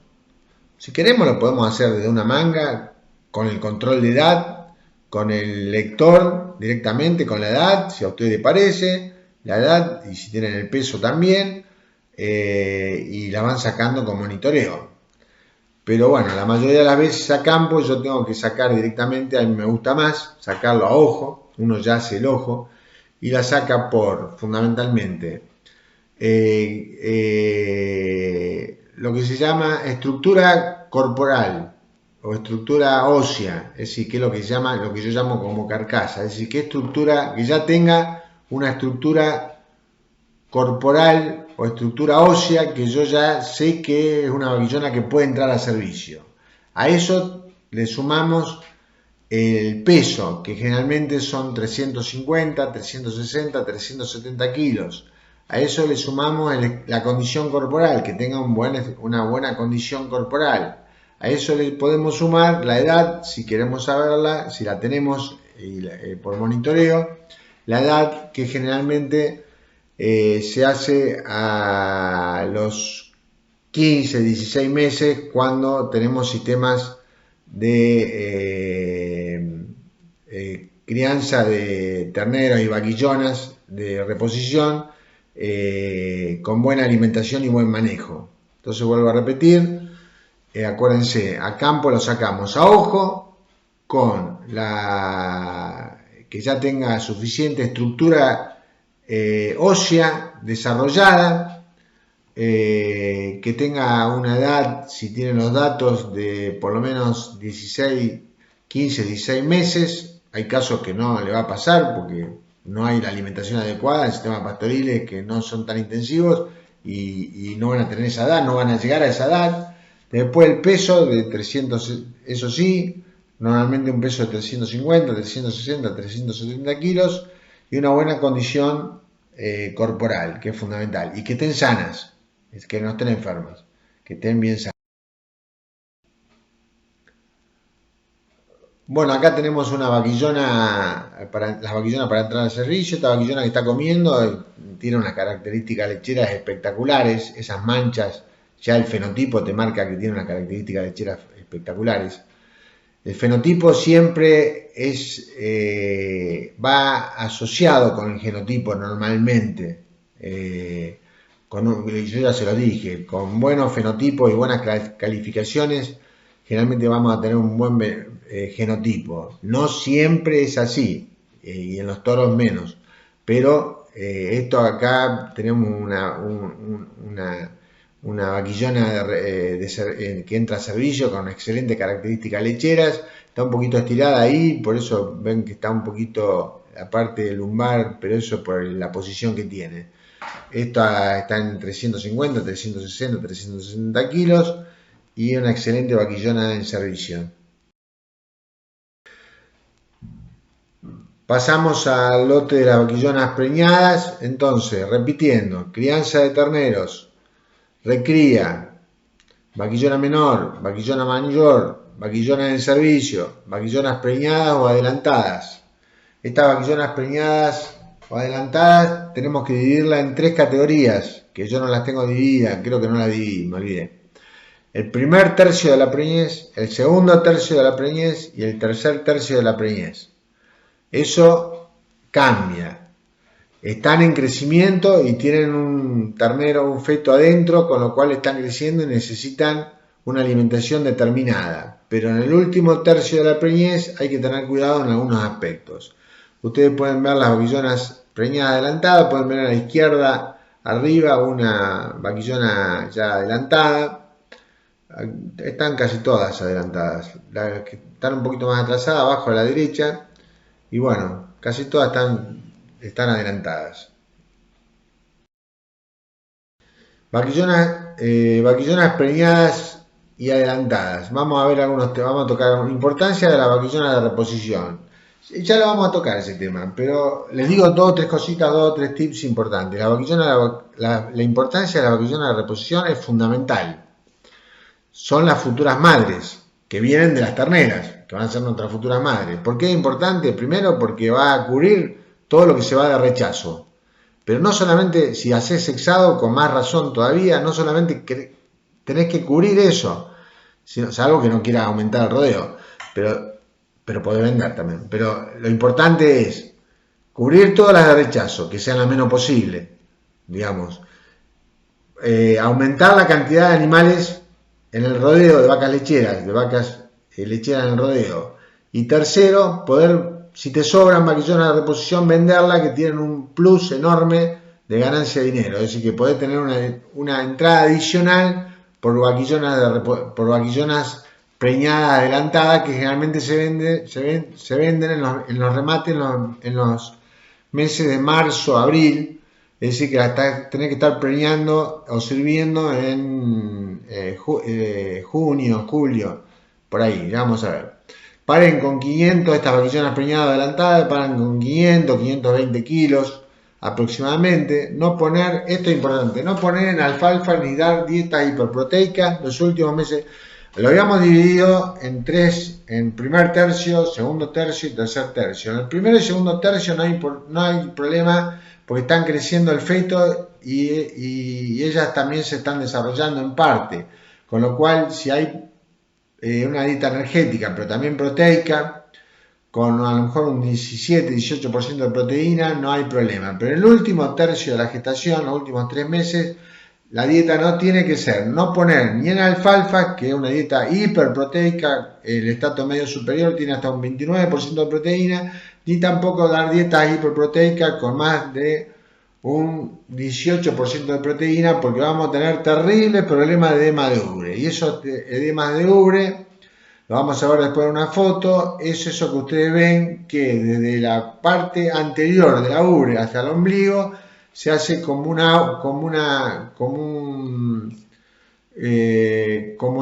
lo podemos hacer desde una manga, con el control de edad, con el lector directamente, con la edad, si a usted le parece, la edad, y si tienen el peso también, y la van sacando con monitoreo. Pero bueno, la mayoría de las veces a campo yo tengo que sacar directamente, a mí me gusta más sacarlo a ojo, uno ya hace el ojo, y la saca por, fundamentalmente, lo que se llama estructura corporal o estructura ósea, es decir, que es lo que yo llamo como carcasa, es decir, que ya tenga una estructura corporal o estructura ósea que yo ya sé que es una vaquillona que puede entrar a servicio. A eso le sumamos el peso, que generalmente son 350, 360, 370 kilos. A eso le sumamos la condición corporal, que tenga una buena condición corporal. A eso le podemos sumar la edad, si queremos saberla, si la tenemos por monitoreo, la edad que generalmente se hace a los 15, 16 meses cuando tenemos sistemas de crianza de terneros y vaquillonas de reposición con buena alimentación y buen manejo. Entonces vuelvo a repetir, acuérdense, a campo lo sacamos a ojo, con que ya tenga suficiente estructura ósea desarrollada, que tenga una edad, si tienen los datos, de por lo menos 15, 16 meses. Hay casos que no le va a pasar porque no hay la alimentación adecuada, el sistema pastoriles que no son tan intensivos y no van a tener esa edad, no van a llegar a esa edad. Después el peso de 300, eso sí, normalmente un peso de 350, 360, 370 kilos y una buena condición corporal, que es fundamental, y que estén sanas, es que no estén enfermas, que estén bien sanas. Bueno, acá tenemos una vaquillona, las vaquillonas para entrar al servicio. Esta vaquillona que está comiendo tiene unas características lecheras espectaculares, esas manchas, ya el fenotipo te marca que tiene unas características lecheras espectaculares. El fenotipo siempre va asociado con el genotipo normalmente, yo ya se lo dije, con buenos fenotipos y buenas calificaciones, generalmente vamos a tener un buen genotipo. No siempre es así, y en los toros menos, pero esto acá tenemos una vaquillona que entra a servicio con excelentes características lecheras, está un poquito estirada ahí, por eso ven que está un poquito la parte del lumbar, pero eso por la posición que tiene. Esta está en 350, 360, 360 kilos y una excelente vaquillona en servicio. Pasamos al lote de las vaquillonas preñadas. Entonces, repitiendo: crianza de terneros, recría, vaquillona menor, vaquillona mayor, vaquillonas en servicio, vaquillonas preñadas o adelantadas. Estas vaquillonas preñadas o adelantadas tenemos que dividirla en 3 categorías, que yo no las tengo divididas, creo que no las dividí, me olvidé. El primer tercio de la preñez, el segundo tercio de la preñez y el tercer tercio de la preñez. Eso cambia. Están en crecimiento y tienen un ternero, un feto adentro, con lo cual están creciendo y necesitan una alimentación determinada. Pero en el último tercio de la preñez hay que tener cuidado en algunos aspectos. Ustedes pueden ver las vaquillonas preñadas adelantadas, pueden ver a la izquierda arriba una vaquillona ya adelantada. Están casi todas adelantadas. Las que están un poquito más atrasadas, abajo a la derecha. Y bueno, casi todas están adelantadas. Vaquillonas preñadas y adelantadas. Vamos a ver vamos a tocar la importancia de la vaquillona de reposición. Ya lo vamos a tocar ese tema, pero les digo 2 o 3 cositas, 2 o 3 tips importantes. La importancia de la vaquillona de reposición es fundamental. Son las futuras madres que vienen de las terneras, que van a ser nuestras futuras madres. ¿Por qué es importante? Primero, porque va a cubrir todo lo que se va de rechazo. Pero no solamente, si haces sexado, con más razón todavía, no solamente tenés que cubrir eso, sino, salvo que no quieras aumentar el rodeo, pero podés vender también. Pero lo importante es cubrir todas las de rechazo, que sean lo menos posible, digamos. Aumentar la cantidad de animales en el rodeo de vacas lecheras en el rodeo. Y tercero, poder, si te sobran vaquillonas de reposición, venderla, que tienen un plus enorme de ganancia de dinero. Es decir, que podés tener una entrada adicional por vaquillonas preñadas adelantadas, que generalmente se venden en los remates en los meses de marzo, abril. Es decir, que tenés que estar preñando o sirviendo en junio, julio, por ahí, ya vamos a ver. Paren con 500, estas vaquillonas preñadas adelantadas, paran con 500, 520 kilos aproximadamente. Esto es importante, no poner en alfalfa ni dar dietas hiperproteicas. Los últimos meses lo habíamos dividido en 3, en primer tercio, segundo tercio y tercer tercio. En el primero y segundo tercio no hay problema, porque están creciendo el feto y ellas también se están desarrollando en parte, con lo cual si hay una dieta energética pero también proteica, con a lo mejor un 17-18% de proteína, no hay problema. Pero en el último tercio de la gestación, los últimos 3 meses, la dieta no tiene que ser, no poner ni en alfalfa, que es una dieta hiperproteica, el estrato medio superior tiene hasta un 29% de proteína, ni tampoco dar dietas hiperproteicas con más de un 18% de proteína, porque vamos a tener terribles problemas de edema de ubre. Y esos edemas de ubre, lo vamos a ver después en una foto, es eso que ustedes ven, que desde la parte anterior de la ubre hasta el ombligo se hace como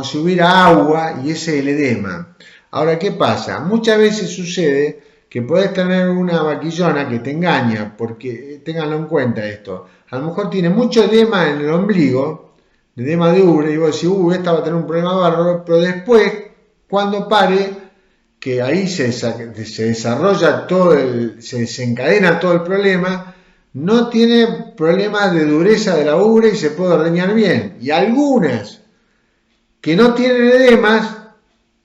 si hubiera agua, y ese es el edema. Ahora, ¿qué pasa? Muchas veces sucede que puedes tener una vaquillona que te engaña, porque ténganlo en cuenta esto. A lo mejor tiene mucho edema en el ombligo, edema de ubre, y vos decís, esta va a tener un problema bárbaro, pero después, cuando pare, que ahí se desarrolla se desencadena todo el problema, no tiene problemas de dureza de la ubre y se puede ordeñar bien. Y algunas que no tienen edemas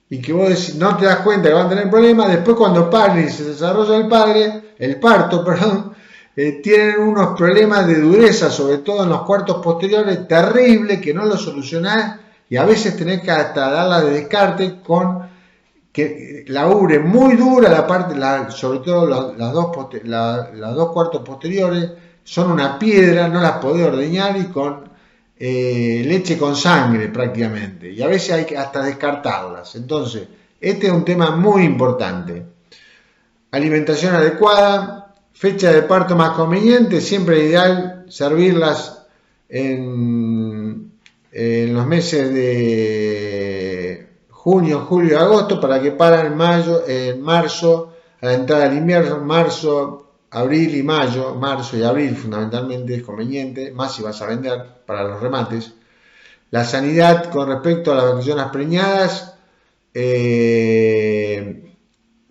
y que vos no te das cuenta que van a tener problemas, después cuando paren y se desarrolla el parto, tienen unos problemas de dureza, sobre todo en los cuartos posteriores, terribles, que no los solucionás y a veces tenés que hasta darla de descarte con que la ubre muy dura, sobre todo las dos cuartos posteriores, son una piedra, no las podés ordeñar y con leche con sangre prácticamente. Y a veces hay que hasta descartarlas. Entonces, este es un tema muy importante. Alimentación adecuada, fecha de parto más conveniente, siempre es ideal servirlas en los meses de junio, julio y agosto para que paren en marzo, a la entrada del invierno, marzo, abril y mayo, marzo y abril fundamentalmente es conveniente, más si vas a vender para los remates. La sanidad con respecto a las vaquillonas preñadas,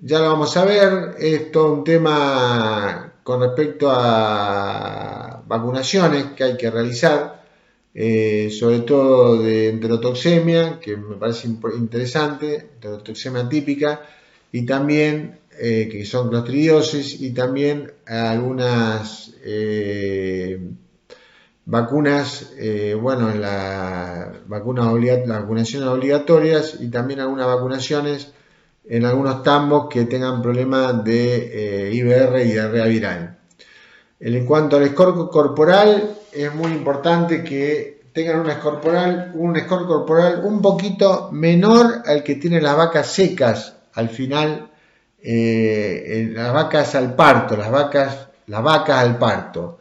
ya lo vamos a ver, es todo un tema con respecto a vacunaciones que hay que realizar, sobre todo de enterotoxemia, que me parece interesante, enterotoxemia típica, y también que son clostridiosis, y también algunas vacunas, las vacunaciones obligatorias y también algunas vacunaciones en algunos tambos que tengan problemas de IBR y diarrea viral. En cuanto al score corporal, es muy importante que tengan un score corporal un poquito menor al que tienen las vacas secas al final, las vacas al parto, las vacas al parto.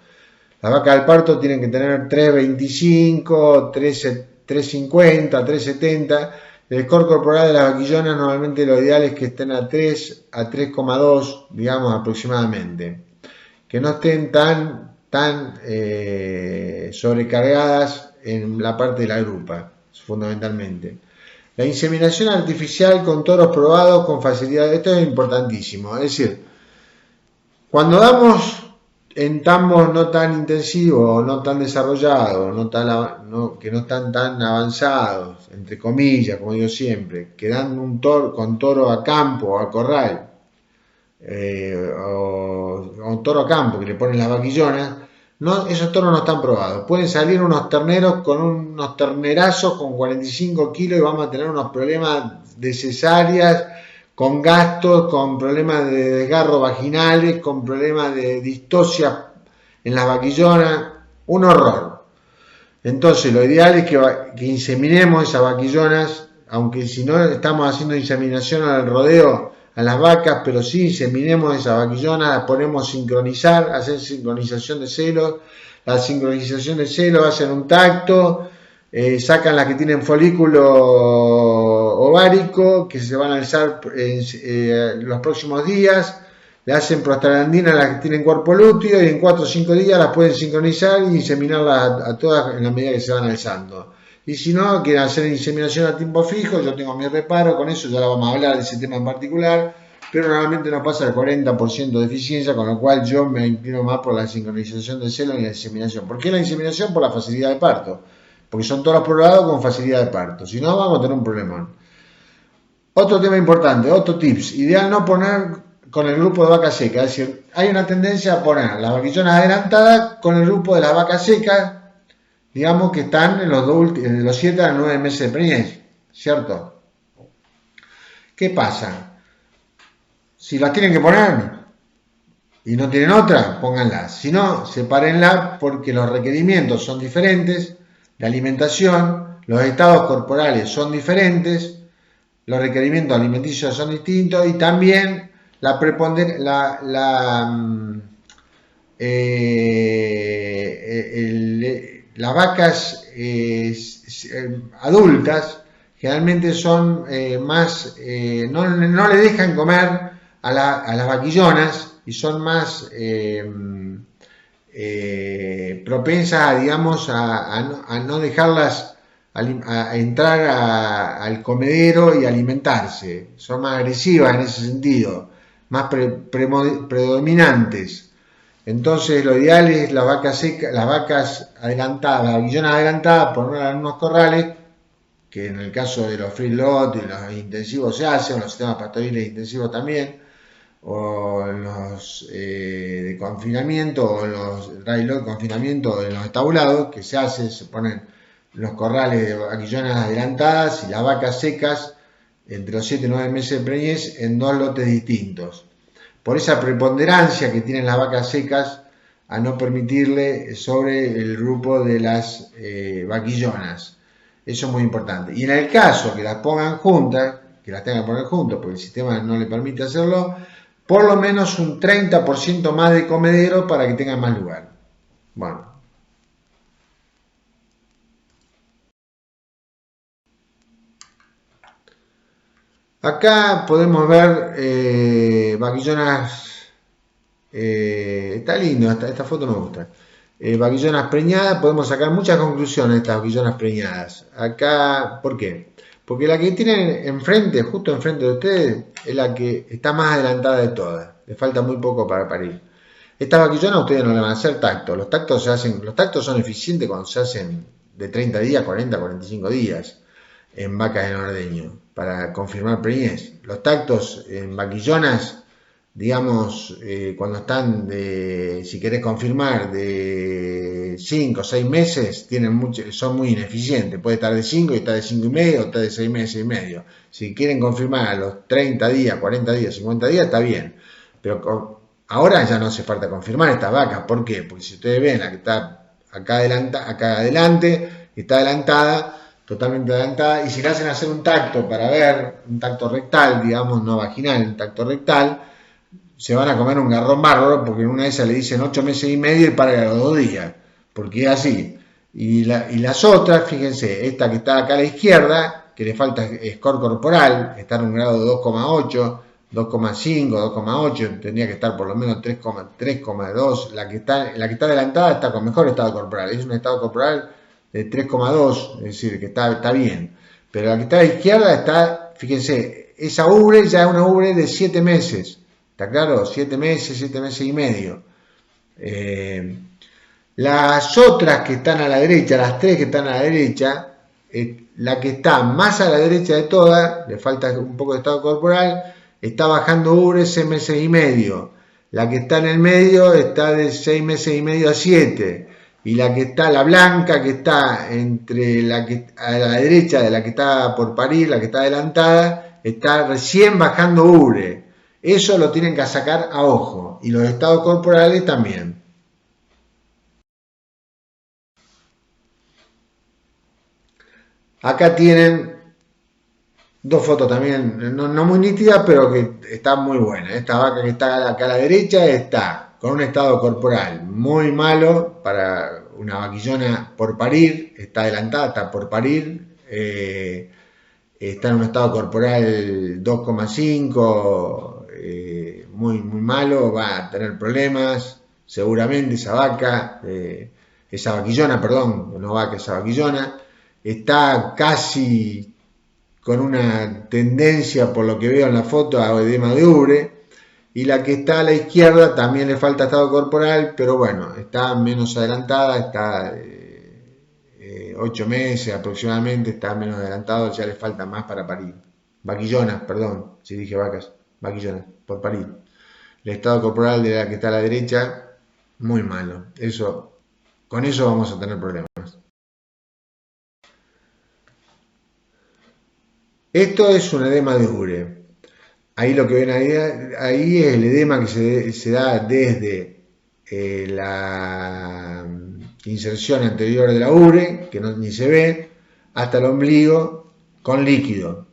Las vacas al parto tienen que tener 3.25, 3.50, 3.70. El score corporal de las vaquillonas normalmente lo ideal es que estén a 3 a 3,2, digamos aproximadamente. Que no estén tan sobrecargadas en la parte de la grupa, fundamentalmente. La inseminación artificial con toros probados con facilidad, esto es importantísimo, es decir, cuando damos en tambos no tan intensivos, no tan desarrollados, que no están tan avanzados, entre comillas, como digo siempre, que dan con toro a campo o a corral, o un toro a campo que le ponen las vaquillonas, esos toros no están probados. Pueden salir unos terneros con unos ternerazos con 45 kilos y vamos a tener unos problemas de cesáreas, con gastos, con problemas de desgarro vaginales, con problemas de distosia en las vaquillonas, un horror. Entonces lo ideal es que inseminemos esas vaquillonas, aunque si no estamos haciendo inseminación al rodeo a las vacas, pero sí inseminemos esas vaquillonas, las ponemos sincronizar, hacer sincronización de celos. La sincronización de celos hacen un tacto, sacan las que tienen folículo ovárico, que se van a alzar los próximos días, le hacen prostaglandina a las que tienen cuerpo lúteo y en 4 o 5 días las pueden sincronizar y inseminarlas a todas en la medida que se van alzando. Y si no, quieren hacer inseminación a tiempo fijo, yo tengo mi reparo con eso, ya la vamos a hablar de ese tema en particular, pero normalmente nos pasa el 40% de eficiencia, con lo cual yo me inclino más por la sincronización de celos y la inseminación. ¿Por qué la inseminación? Por la facilidad de parto, porque son todos probados con facilidad de parto, si no vamos a tener un problema. Otro tema importante, otro tips, ideal no poner con el grupo de vacas secas, es decir, hay una tendencia a poner las vaquillonas adelantadas con el grupo de las vacas secas, digamos que están en los 7 a 9 meses de preñez, ¿cierto? ¿Qué pasa? Si las tienen que poner y no tienen otra, pónganlas. Si no, sepárenlas porque los requerimientos son diferentes, la alimentación, los estados corporales son diferentes, los requerimientos alimenticios son distintos y también las vacas adultas generalmente son más, no le dejan comer a las vaquillonas y son más propensas, digamos, a no dejarlas a entrar al comedero y alimentarse. Son más agresivas en ese sentido, más predominantes. Entonces lo ideal es las vacas adelantadas, las vaquillonas adelantadas, ponerlas en unos corrales, que en el caso de los feedlot y los intensivos se hacen, los sistemas pastoriles intensivos también, o en los de confinamiento, o en los dry lot de confinamiento, o en los estabulados, que se ponen los corrales de vaquillonas adelantadas y las vacas secas entre los 7 y 9 meses de preñez en 2 lotes distintos. Por esa preponderancia que tienen las vacas secas a no permitirle sobre el grupo de las vaquillonas. Eso es muy importante. Y en el caso que las pongan juntas, que las tengan que poner juntas, porque el sistema no le permite hacerlo, por lo menos un 30% más de comedero para que tengan más lugar. Bueno. Acá podemos ver vaquillonas, está lindo, esta foto me gusta. Vaquillonas preñadas, podemos sacar muchas conclusiones de estas vaquillonas preñadas. Acá, ¿por qué? Porque la que tienen enfrente, justo enfrente de ustedes, es la que está más adelantada de todas. Le falta muy poco para parir. Estas vaquillonas ustedes no le van a hacer tacto. Los tactos son eficientes cuando se hacen de 30 días, 40, 45 días en vacas en ordeño para confirmar preñez. Los tactos en vaquillonas, digamos, cuando están si querés confirmar, de 5 o 6 meses, son muy ineficientes. Puede estar de 5 y estar de 5 y medio, o estar de 6 meses y medio. Si quieren confirmar a los 30 días, 40 días, 50 días, está bien. Pero ahora ya no hace falta confirmar estas vacas. ¿Por qué? Porque si ustedes ven la que está acá adelante, está adelantada, totalmente adelantada, y si le hacen hacer un tacto para ver, un tacto rectal, digamos, no vaginal, un tacto rectal, se van a comer un garrón bárbaro, porque en una de esas le dicen 8 meses y medio y para los 2 días, porque es así. Y las otras, fíjense, esta que está acá a la izquierda, que le falta score corporal, está en un grado de 2,8, 2,5, 2,8, tendría que estar por lo menos 3,2. La que está adelantada está con mejor estado corporal, es un estado corporal de 3,2, es decir, que está bien. Pero la que está a la izquierda está, fíjense, esa ubre ya es una ubre de 7 meses. ¿Está claro? 7 meses y medio. Las otras que están a la derecha, las 3 que están a la derecha, la que está más a la derecha de todas, le falta un poco de estado corporal, está bajando ubre 6 meses y medio. La que está en el medio está de 6 meses y medio a 7. Y la que está, la blanca, que está entre la que a la derecha de la que está por parir, la que está adelantada, está recién bajando ubre. Eso lo tienen que sacar a ojo. Y los estados corporales también. Acá tienen dos fotos también, no muy nítidas, pero que están muy buenas. Esta vaca que está acá a la derecha está con un estado corporal muy malo para una vaquillona por parir, está adelantada, está por parir, está en un estado corporal 2,5, muy malo, va a tener problemas, seguramente esa vaquillona, perdón, no vaca, esa vaquillona, está casi con una tendencia, por lo que veo en la foto, a edema de ubre. Y la que está a la izquierda también le falta estado corporal, pero bueno, está menos adelantada, está 8 meses aproximadamente, está menos adelantado, ya le falta más para parir. Vaquillonas, perdón, si dije vacas, vaquillonas, por parir. El estado corporal de la que está a la derecha, muy malo. Con eso vamos a tener problemas. Esto es un edema de ubre. Ahí lo que ven ahí es el edema que se da desde la inserción anterior de la ubre, que ni se ve, hasta el ombligo con líquido,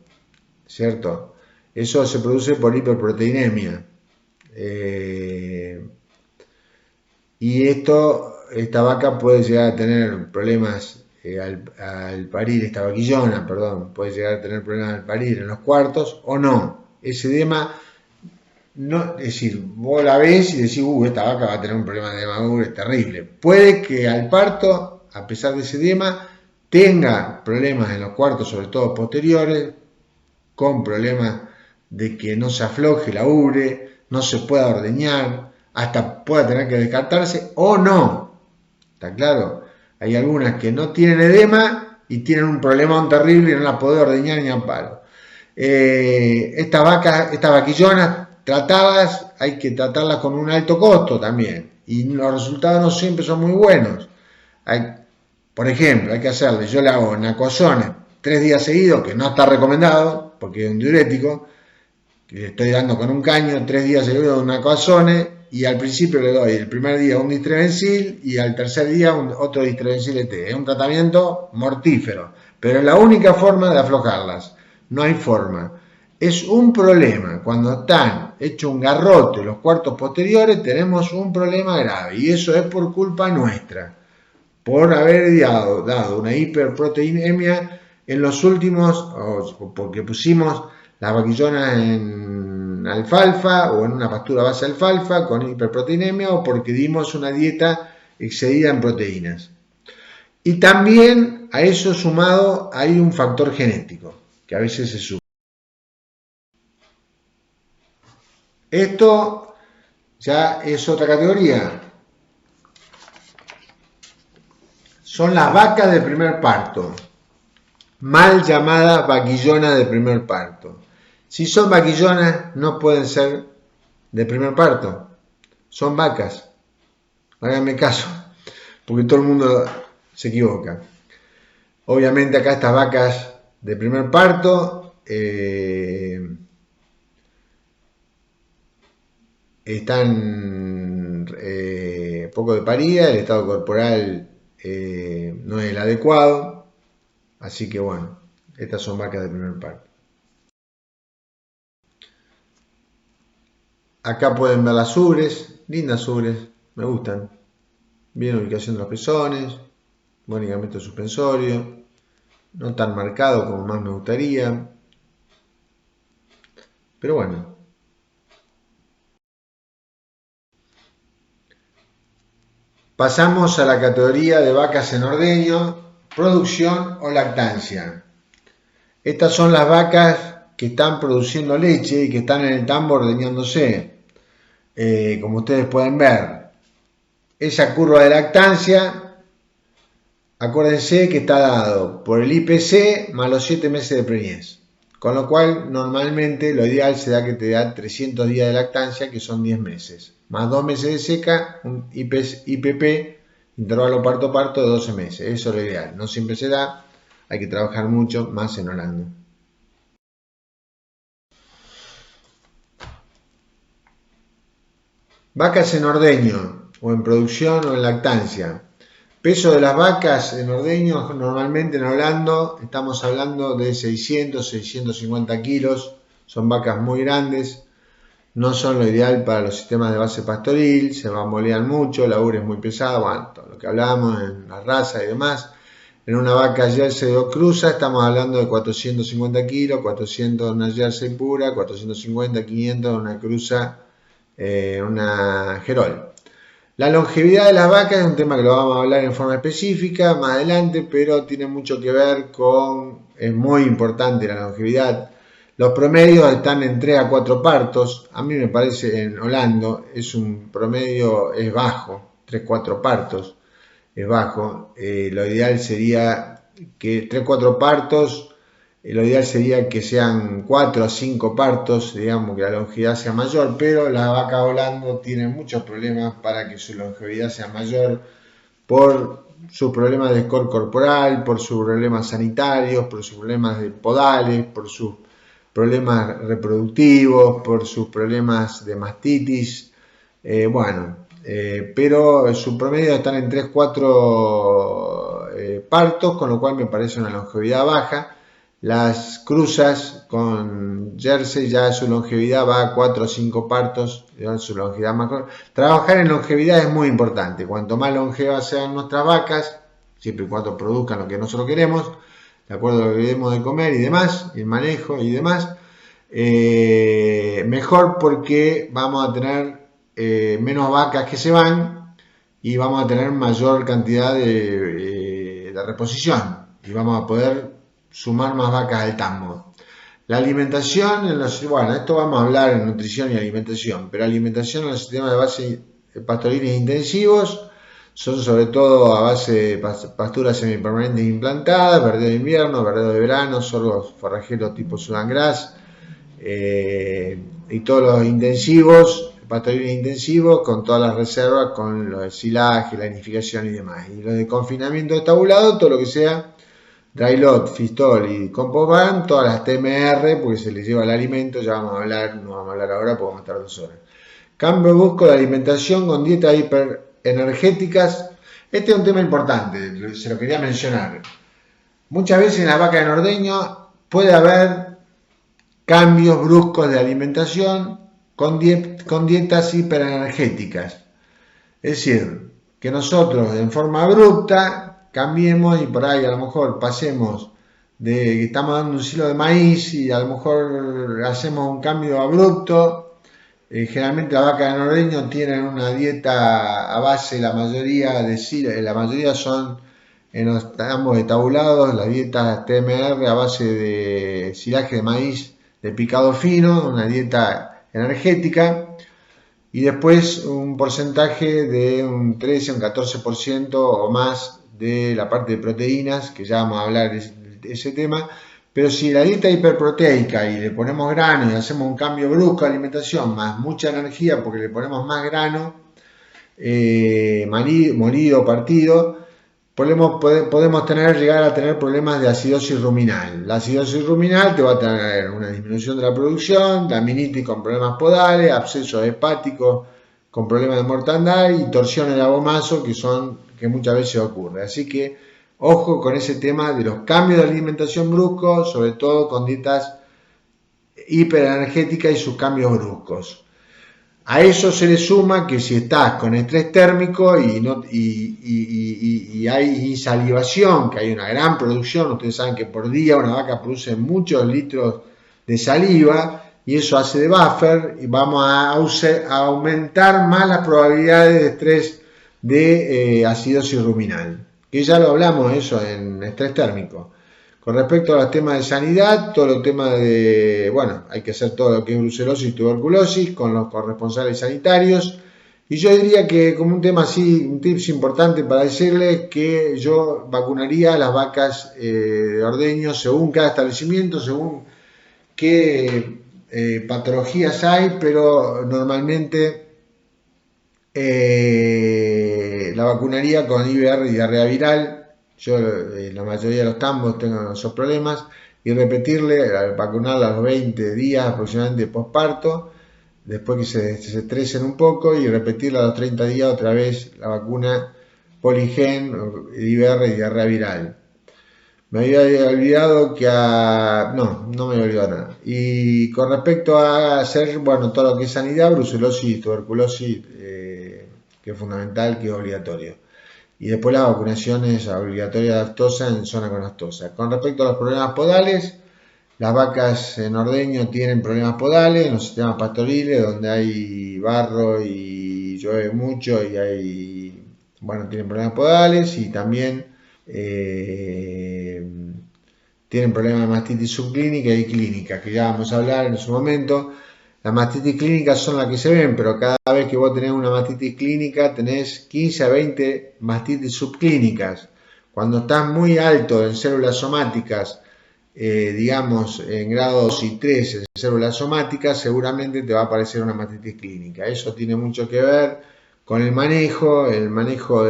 ¿cierto? Eso se produce por hiperproteinemia. Y esta vaca puede llegar a tener problemas al parir, esta vaquillona, perdón, puede llegar a tener problemas al parir en los cuartos o no. Ese edema, no, es decir, vos la ves y decís, esta vaca va a tener un problema de edema, es terrible. Puede que al parto, a pesar de ese edema, tenga problemas en los cuartos, sobre todo posteriores, con problemas de que no se afloje la ubre, no se pueda ordeñar, hasta pueda tener que descartarse o no. ¿Está claro? Hay algunas que no tienen edema y tienen un problemón terrible y no la podés ordeñar ni a palo. Esta vaquillona tratarlas hay que tratarlas con un alto costo también, y los resultados no siempre son muy buenos. Por ejemplo, hay que hacerle, yo le hago nacozones 3 días seguidos, que no está recomendado, porque es un diurético, que le estoy dando con un caño 3 días seguidos de nacozones, y al principio le doy el primer día un Distrevencil y al tercer día otro Distrevencil ET. Es un tratamiento mortífero, pero es la única forma de aflojarlas, no hay forma. Es un problema, cuando están hecho un garrote los cuartos posteriores tenemos un problema grave, y eso es por culpa nuestra, por haber dado una hiperproteinemia en los últimos, porque pusimos las vaquillonas en alfalfa o en una pastura base alfalfa con hiperproteinemia, o porque dimos una dieta excedida en proteínas. Y también a eso sumado hay un factor genético que a veces se suma. Esto ya es otra categoría. Son las vacas de primer parto, mal llamadas vaquillonas de primer parto. Si son vaquillonas, no pueden ser de primer parto. Son vacas. Háganme caso, porque todo el mundo se equivoca. Obviamente acá estas vacas de primer parto están poco de parida, el estado corporal no es el adecuado, así que bueno, estas son vacas de primer parto. Acá pueden ver las ubres, lindas ubres, me gustan. Bien ubicación de los pezones, buen ligamento suspensorio, no tan marcado como más me gustaría, pero bueno. Pasamos a la categoría de vacas en ordeño, producción o lactancia. Estas son las vacas que están produciendo leche y que están en el tambo ordeñándose. Como ustedes pueden ver, esa curva de lactancia, acuérdense que está dado por el IPC más los 7 meses de preñez. Con lo cual, normalmente lo ideal será que te da 300 días de lactancia, que son 10 meses. Más 2 meses de seca, un IPP, intervalo parto-parto, de 12 meses. Eso es lo ideal. No siempre se da, hay que trabajar mucho, más en Holanda. Vacas en ordeño, o en producción o en lactancia. Peso de las vacas en ordeño, normalmente en Holanda, estamos hablando de 600, 650 kilos. Son vacas muy grandes. No son lo ideal para los sistemas de base pastoril, se bambolean mucho, la ubre es muy pesada, bueno, todo lo que hablábamos en la raza y demás. En una vaca Jersey o cruza estamos hablando de 450 kilos, 400 una Jersey pura, 450, 500 una cruza, una Gerol. La longevidad de las vacas es un tema que lo vamos a hablar en forma específica más adelante, pero tiene mucho que ver con, es muy importante la longevidad. Los promedios están en 3 a 4 partos. A mí me parece en Holanda es un promedio, es bajo, 3-4 partos, es bajo. Lo ideal sería que 3-4 partos, lo ideal sería que sean 4 a 5 partos, digamos que la longevidad sea mayor, pero la vaca Holanda tiene muchos problemas para que su longevidad sea mayor por sus problemas de score corporal, por sus problemas sanitarios, por sus problemas de podales, por sus problemas reproductivos, por sus problemas de mastitis, pero su promedio están en 3-4 partos, con lo cual me parece una longevidad baja. Las cruzas con Jersey ya su longevidad va a 4 o 5 partos, su longevidad mejor. Trabajar en longevidad es muy importante, cuanto más longevas sean nuestras vacas, siempre y cuando produzcan lo que nosotros queremos, de acuerdo a lo que debemos de comer y demás, el manejo y demás, mejor, porque vamos a tener menos vacas que se van y vamos a tener mayor cantidad de reposición y vamos a poder sumar más vacas al tambo. La alimentación, bueno, esto vamos a hablar en nutrición y alimentación, pero alimentación en los sistemas de base pastoriles intensivos son sobre todo a base de pasturas semipermanentes implantadas, verdeo de invierno, verdeo de verano, sorgos forrajeros tipo Sudan Grass, y todos los intensivos, pastoriles intensivos, con todas las reservas, con los de silaje, la nidificación y demás. Y los de confinamiento estabulado, todo lo que sea dry lot, fistol y compost barn, todas las TMR, porque se les lleva el alimento, ya vamos a hablar, no vamos a hablar ahora porque vamos a estar 2 horas. Cambio brusco de alimentación con dietas hiperenergéticas. Este es un tema importante, se lo quería mencionar. Muchas veces en la vaca de ordeño puede haber cambios bruscos de alimentación con dietas hiperenergéticas. Es decir, que nosotros en forma abrupta cambiemos y por ahí a lo mejor pasemos de que estamos dando un silo de maíz y a lo mejor hacemos un cambio abrupto. Generalmente las vacas de ordeño tienen una dieta a base, la mayoría son en ambos tabulados, las dietas TMR a base de silaje de maíz de picado fino, una dieta energética, y después un porcentaje de un 13 o un 14% o más de la parte de proteínas, que ya vamos a hablar de ese tema. Pero si la dieta hiperproteica y le ponemos grano y hacemos un cambio brusco de alimentación, más mucha energía porque le ponemos más grano, molido, partido, podemos llegar a tener problemas de acidosis ruminal. La acidosis ruminal te va a traer una disminución de la producción, laminitis con problemas podales, abscesos hepáticos con problemas de mortandad y torsiones de abomazo que muchas veces ocurre. Así que ojo con ese tema de los cambios de alimentación bruscos, sobre todo con dietas hiperenergéticas y sus cambios bruscos. A eso se le suma que si estás con estrés térmico y hay salivación, que hay una gran producción, ustedes saben que por día una vaca produce muchos litros de saliva y eso hace de buffer y vamos a aumentar más las probabilidades de estrés de acidosis ruminal, que ya lo hablamos eso en estrés térmico. Con respecto a los temas de sanidad, todo el tema de, hay que hacer todo lo que es brucelosis y tuberculosis con los corresponsales sanitarios. Y yo diría que como un tema así, un tips importante para decirles que yo vacunaría a las vacas de ordeño según cada establecimiento, según qué patologías hay, pero normalmente la vacunaría con IBR y diarrea viral. Yo en la mayoría de los tambos tengo esos problemas y vacunarla a los 20 días aproximadamente de posparto, después que se estresen un poco y repetirla a los 30 días otra vez la vacuna Poligen, IBR y diarrea viral. Me había olvidado no me había olvidado nada. Y con respecto a hacer, todo lo que es sanidad, brucelosis y tuberculosis, que es fundamental, que es obligatorio. Y después las vacunaciones obligatorias de aftosa en zona con aftosa. Con respecto a los problemas podales, las vacas en ordeño tienen problemas podales en los sistemas pastoriles donde hay barro y llueve mucho y tienen problemas podales y también tienen problemas de mastitis subclínica y clínica, que ya vamos a hablar en su momento. Las mastitis clínicas son las que se ven, pero cada vez que vos tenés una mastitis clínica tenés 15 a 20 mastitis subclínicas. Cuando estás muy alto en células somáticas, en grado 2 y 3 en células somáticas, seguramente te va a aparecer una mastitis clínica. Eso tiene mucho que ver con el manejo de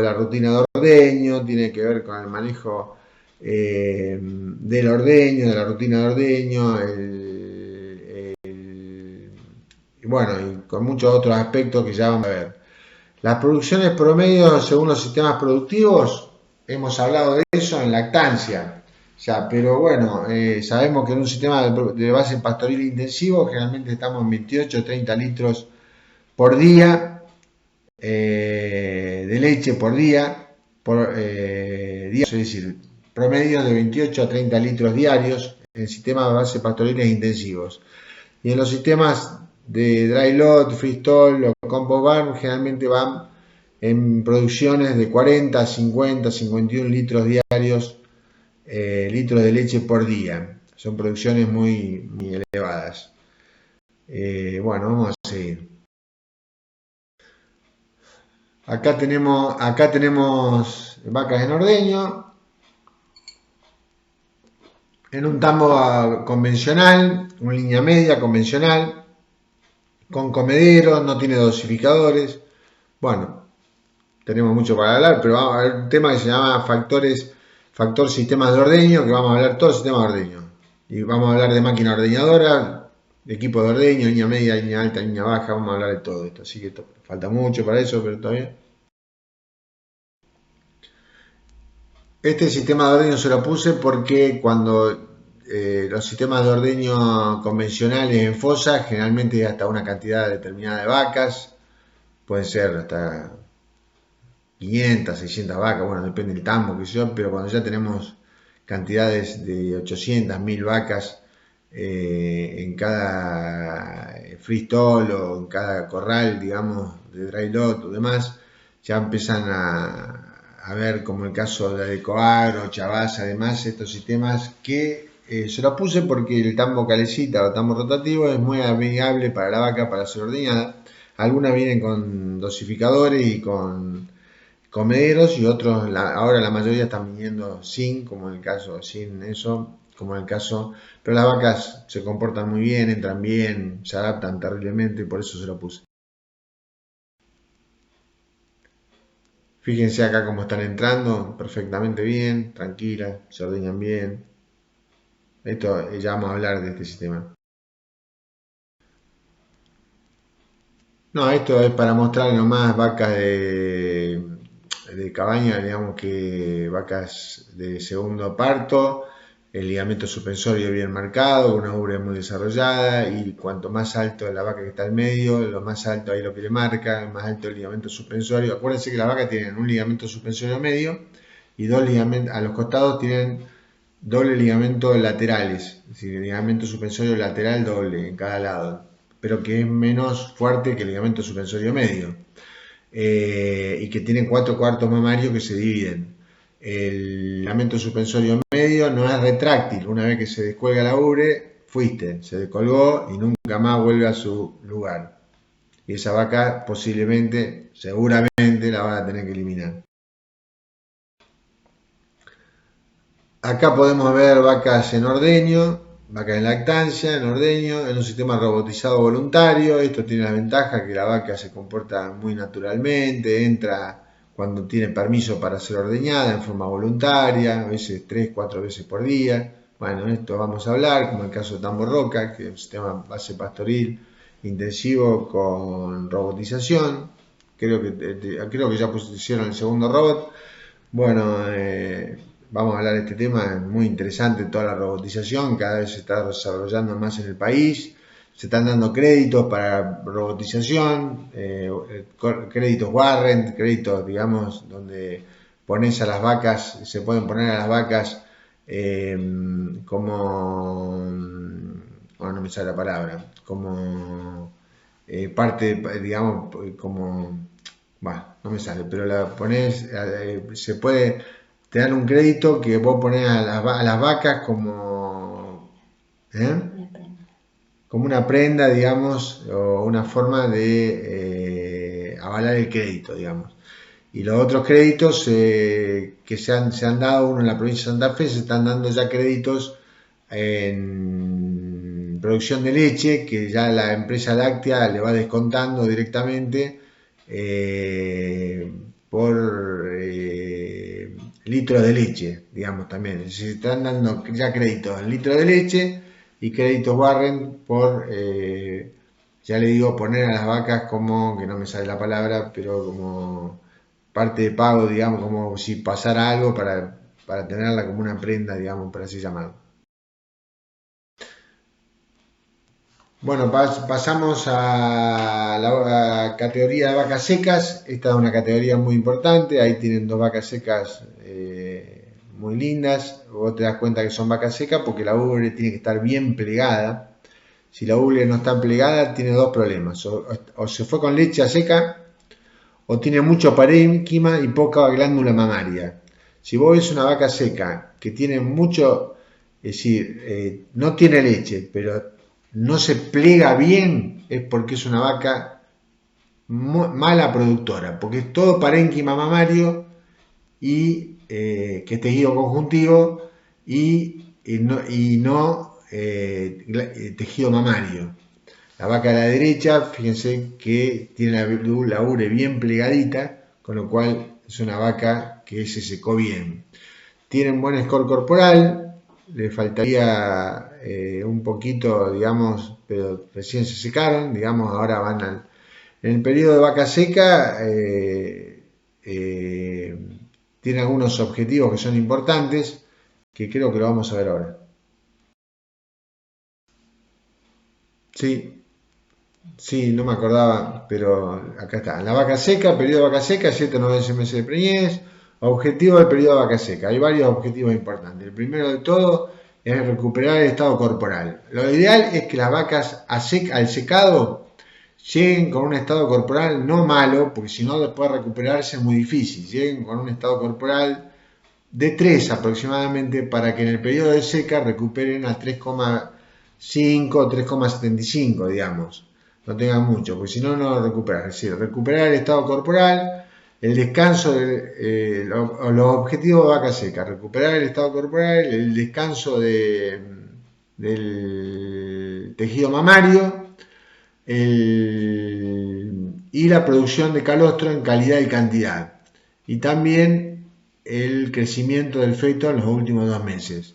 la rutina de ordeño, tiene que ver con el manejo del ordeño, de la rutina de ordeño, y con muchos otros aspectos que ya vamos a ver. Las producciones promedio según los sistemas productivos, hemos hablado de eso en lactancia, pero sabemos que en un sistema de base pastoril intensivo generalmente estamos en 28 o 30 litros por día de leche por día, es decir, promedio de 28 a 30 litros diarios en sistemas de base pastoriles intensivos. Y en los sistemas de dry lot, freestall o compost barn generalmente van en producciones de 40, 50, 51 litros diarios, litros de leche por día. Son producciones muy, muy elevadas. Vamos a seguir. Acá tenemos vacas en ordeño. En un tambo convencional, una línea media convencional, con comederos, no tiene dosificadores. Bueno, tenemos mucho para hablar, pero vamos a ver un tema que se llama factor sistemas de ordeño, que vamos a hablar todo el sistema de ordeño. Y vamos a hablar de máquina ordeñadora, de equipo de ordeño, línea media, línea alta, línea baja, vamos a hablar de todo esto. Así que falta mucho para eso, pero todavía. Este sistema de ordeño se lo puse porque cuando los sistemas de ordeño convencionales en fosa, generalmente hay hasta una cantidad determinada de vacas, pueden ser hasta 500, 600 vacas, bueno, depende del tambo que sea, pero cuando ya tenemos cantidades de 800, 1000 vacas en cada freestall o en cada corral, digamos, de dry lot o demás, ya empiezan a ver, como el caso de Coagro, Chavaz, además, estos sistemas que se los puse porque el tambo calecita o tambo rotativo es muy amigable para la vaca para ser ordeñada. Algunas vienen con dosificadores y con comederos y otros, ahora la mayoría están viniendo sin, como en el caso, sin eso, como en el caso, pero las vacas se comportan muy bien, entran bien, se adaptan terriblemente y por eso se lo puse. Fíjense acá cómo están entrando, perfectamente bien, tranquilas, se ordeñan bien. Esto, ya vamos a hablar de este sistema. No, esto es para mostrar nomás vacas de cabaña, digamos que vacas de segundo parto, el ligamento suspensorio bien marcado, una ubre muy desarrollada y cuanto más alto la vaca que está al medio, lo más alto ahí lo que le marca, más alto el ligamento suspensorio. Acuérdense que las vacas tienen un ligamento suspensorio medio y dos ligamentos, a los costados tienen doble ligamento laterales, es decir, ligamento suspensorio lateral doble en cada lado, pero que es menos fuerte que el ligamento suspensorio medio y que tiene 4 cuartos mamarios que se dividen. El ligamento suspensorio medio no es retráctil, una vez que se descuelga la ubre, fuiste, se descolgó y nunca más vuelve a su lugar. Y esa vaca posiblemente, seguramente la van a tener que eliminar. Acá podemos ver vacas en ordeño, vacas en lactancia, en ordeño, en un sistema robotizado voluntario. Esto tiene la ventaja que la vaca se comporta muy naturalmente, entra cuando tiene permiso para ser ordeñada en forma voluntaria, a veces 3, 4 veces por día. Bueno, esto vamos a hablar, como el caso de Tambo Roca, que es un sistema base pastoril intensivo con robotización. Creo que ya pusieron el segundo robot. Bueno, vamos a hablar de este tema, es muy interesante toda la robotización, cada vez se está desarrollando más en el país, se están dando créditos para robotización, créditos Warrant, créditos, digamos, donde pones a las vacas, se pueden poner a las vacas como, bueno, no me sale la palabra, como parte, digamos, como bueno, no me sale, pero la pones, se puede, te dan un crédito que vos ponés a las vacas como, ¿eh? Como una prenda, digamos, o una forma de avalar el crédito, digamos. Y los otros créditos que se han dado, uno en la provincia de Santa Fe, se están dando ya créditos en producción de leche, que ya la empresa láctea le va descontando directamente por litros de leche, digamos también. Se están dando ya créditos en litros de leche y créditos Warren por, ya le digo, poner a las vacas como, que no me sale la palabra, pero como parte de pago, digamos, como si pasara algo para tenerla como una prenda, digamos, por así llamarlo. Bueno, pasamos a la categoría de vacas secas. Esta es una categoría muy importante. Ahí tienen dos vacas secas muy lindas. Vos te das cuenta que son vacas secas porque la ubre tiene que estar bien plegada. Si la ubre no está plegada, tiene dos problemas. O se fue con leche a seca o tiene mucho parénquima y poca glándula mamaria. Si vos ves una vaca seca que tiene mucho, es decir, no tiene leche, pero no se plega bien, es porque es una vaca mala productora, porque es todo parénquima mamario y que es tejido conjuntivo y no tejido mamario. La vaca de la derecha, fíjense que tiene la ubre bien plegadita, con lo cual es una vaca que se secó bien. Tienen buen score corporal, le faltaría un poquito, digamos, pero recién se secaron, digamos, ahora van en el periodo de vaca seca, tiene algunos objetivos que son importantes, que creo que lo vamos a ver ahora. Sí, sí, no me acordaba, pero acá está. La vaca seca, periodo de vaca seca, 7 o 9 meses de preñez. Objetivo del periodo de vaca seca. Hay varios objetivos importantes. El primero de todo es recuperar el estado corporal. Lo ideal es que las vacas al secado lleguen con un estado corporal no malo, porque si no después recuperarse es muy difícil. Lleguen con un estado corporal de 3 aproximadamente para que en el periodo de seca recuperen a 3,5 o 3,75, digamos. No tengan mucho, porque si no, no recuperan. Es decir, recuperar el estado corporal, el descanso, los objetivos de vaca seca, recuperar el estado corporal, el descanso del tejido mamario y la producción de calostro en calidad y cantidad. Y también el crecimiento del feto en los últimos 2 meses.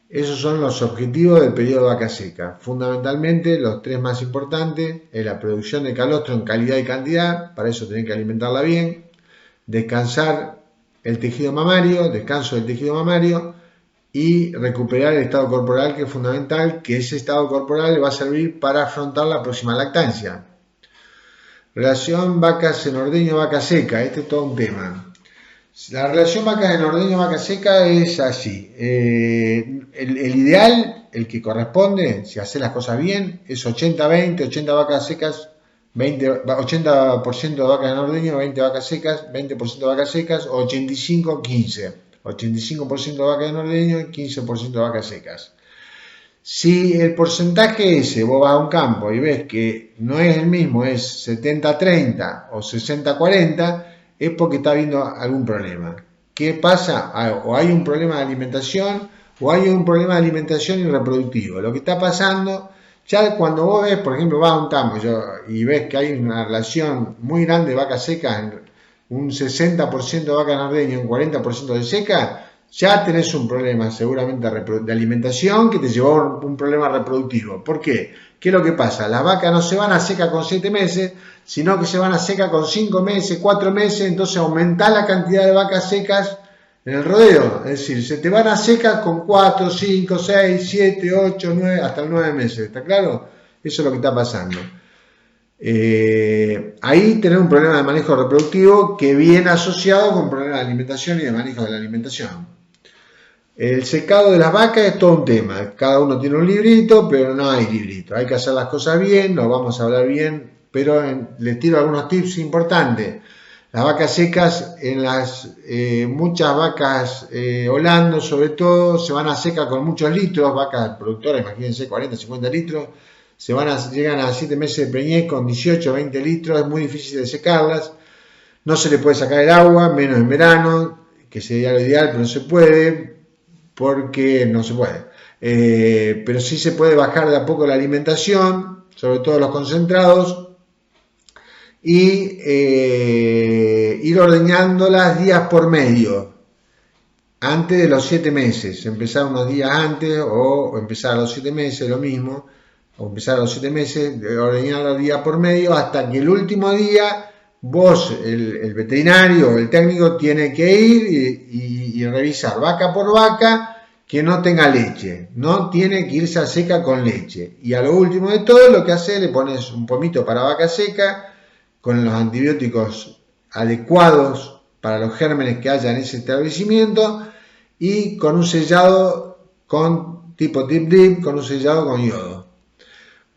Esos son los objetivos del periodo de vaca seca. Fundamentalmente, los 3 más importantes es la producción de calostro en calidad y cantidad, para eso tienen que alimentarla bien, descansar el tejido mamario, descanso del tejido mamario y recuperar el estado corporal, que es fundamental, que ese estado corporal le va a servir para afrontar la próxima lactancia. Relación vacas en ordeño, vaca seca, este es todo un tema. La relación vacas en ordeño, vaca seca es así. El ideal, el que corresponde, si hace las cosas bien, es 80-20, 80 vacas secas, 80% de vacas en ordeño, 20 vacas secas, 20% de vacas secas, o 85-15. 85% de vacas en ordeño y 15% de vacas secas. Si el porcentaje ese, vos vas a un campo y ves que no es el mismo, es 70-30 o 60-40, es porque está habiendo algún problema. ¿Qué pasa? O hay un problema de alimentación o hay un problema de alimentación y reproductivo. Lo que está pasando, ya cuando vos ves, por ejemplo, vas a un campo y ves que hay una relación muy grande de vacas secas, un 60% de vaca en ordeño y un 40% de seca, ya tenés un problema seguramente de alimentación que te llevó a un problema reproductivo. ¿Por qué? ¿Qué es lo que pasa? Las vacas no se van a seca con 7 meses, sino que se van a seca con 5 meses, 4 meses, entonces aumenta la cantidad de vacas secas en el rodeo. Es decir, se te van a seca con 4, 5, 6, 7, 8, 9, hasta 9 meses. ¿Está claro? Eso es lo que está pasando. Ahí tenés un problema de manejo reproductivo que viene asociado con problemas de alimentación y de manejo de la alimentación. El secado de las vacas es todo un tema. Cada uno tiene un librito, pero no hay librito. Hay que hacer las cosas bien, lo vamos a hablar bien, pero les tiro algunos tips importantes. Las vacas secas, muchas vacas Holando sobre todo, se van a seca con muchos litros, vacas productoras, imagínense 40, 50 litros, llegan a 7 meses de preñez con 18, 20 litros, es muy difícil de secarlas, no se le puede sacar el agua, menos en verano, que sería lo ideal, pero no se puede, porque no se puede. Pero sí se puede bajar de a poco la alimentación, sobre todo los concentrados, y ir ordeñándolas días por medio, antes de los 7 meses, empezar unos días antes o empezar a los 7 meses, lo mismo, o empezar a los 7 meses, ordeñarlas día por medio, hasta que el último día vos, el veterinario o el técnico, tiene que ir y revisar vaca por vaca que no tenga leche, no tiene que irse a seca con leche. Y a lo último de todo, lo que hace, le pones un pomito para vaca seca, con los antibióticos adecuados para los gérmenes que haya en ese establecimiento y con un sellado con tipo Tip Drip, con un sellado con yodo.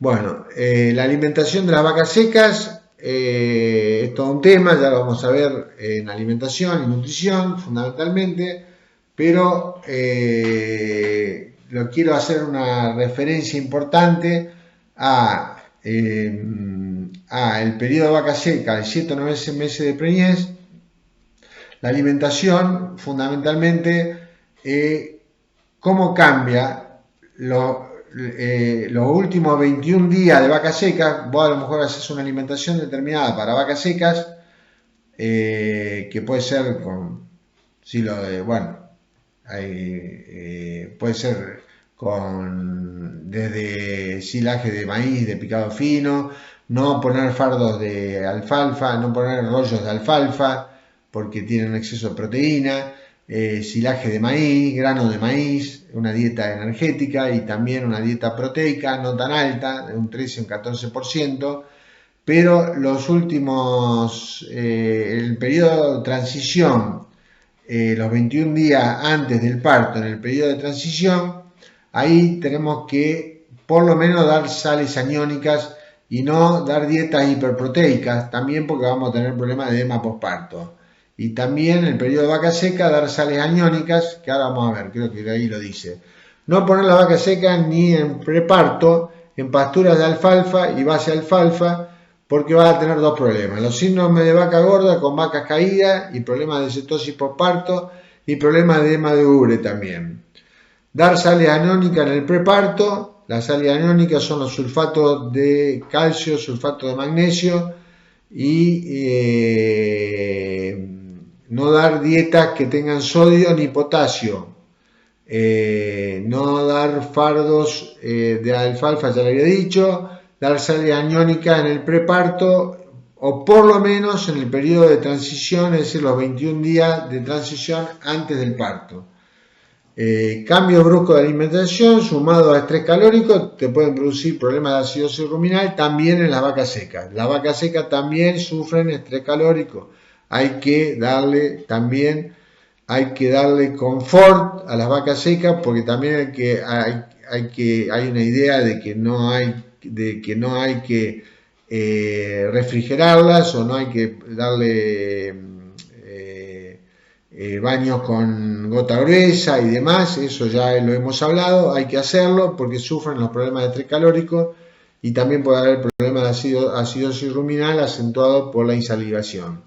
Bueno, la alimentación de las vacas secas es todo un tema, ya lo vamos a ver en alimentación y nutrición fundamentalmente, pero lo quiero hacer una referencia importante a el periodo de vaca seca de 7 o 9 meses de preñez. La alimentación fundamentalmente, cómo cambia los últimos 21 días de vacas secas, vos a lo mejor haces una alimentación determinada para vacas secas, que puede ser con silo de, bueno, puede ser con desde silaje de maíz de picado fino, no poner fardos de alfalfa, no poner rollos de alfalfa porque tienen exceso de proteína, silaje de maíz, grano de maíz, una dieta energética y también una dieta proteica no tan alta, de un 13 o un 14%, pero los últimos, el periodo de transición, los 21 días antes del parto, en el periodo de transición, ahí tenemos que por lo menos dar sales aniónicas y no dar dietas hiperproteicas, también porque vamos a tener problemas de edema postparto. Y también en el periodo de vaca seca dar sales aniónicas, que ahora vamos a ver, creo que ahí lo dice. No poner la vaca seca ni en preparto, en pasturas de alfalfa y base alfalfa, porque va a tener dos problemas: los síndromes de vaca gorda con vacas caídas y problemas de cetosis postparto y problemas de edema de ubre también. Dar sales aniónicas en el preparto. Las sales aniónicas son los sulfatos de calcio, sulfato de magnesio y no dar dietas que tengan sodio ni potasio. No dar fardos de alfalfa, ya lo había dicho. Dar sales aniónicas en el preparto o por lo menos en el periodo de transición, es decir, los 21 días de transición antes del parto. Cambios bruscos de alimentación sumado a estrés calórico te pueden producir problemas de acidosis ruminal también en las vacas secas. Las vacas secas también sufren estrés calórico. Hay que darle confort a las vacas secas, porque también hay una idea de que no hay que refrigerarlas, o no hay que darle baños con gota gruesa y demás. Eso ya lo hemos hablado, hay que hacerlo porque sufren los problemas de estrés calórico y también puede haber problemas de acidosis ruminal acentuado por la insalivación.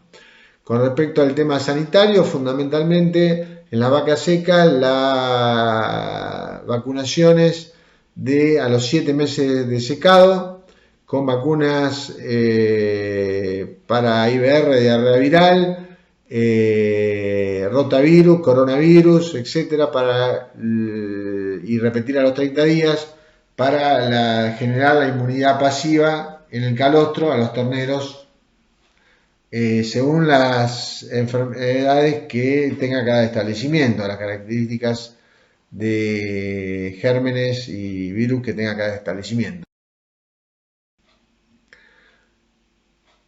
Con respecto al tema sanitario, fundamentalmente en la vaca seca, las vacunaciones a los 7 meses de secado, con vacunas para IBR, diarrea viral, rotavirus, coronavirus, etcétera, y repetir a los 30 días para generar la inmunidad pasiva en el calostro a los terneros, según las enfermedades que tenga cada establecimiento, las características de gérmenes y virus que tenga cada establecimiento.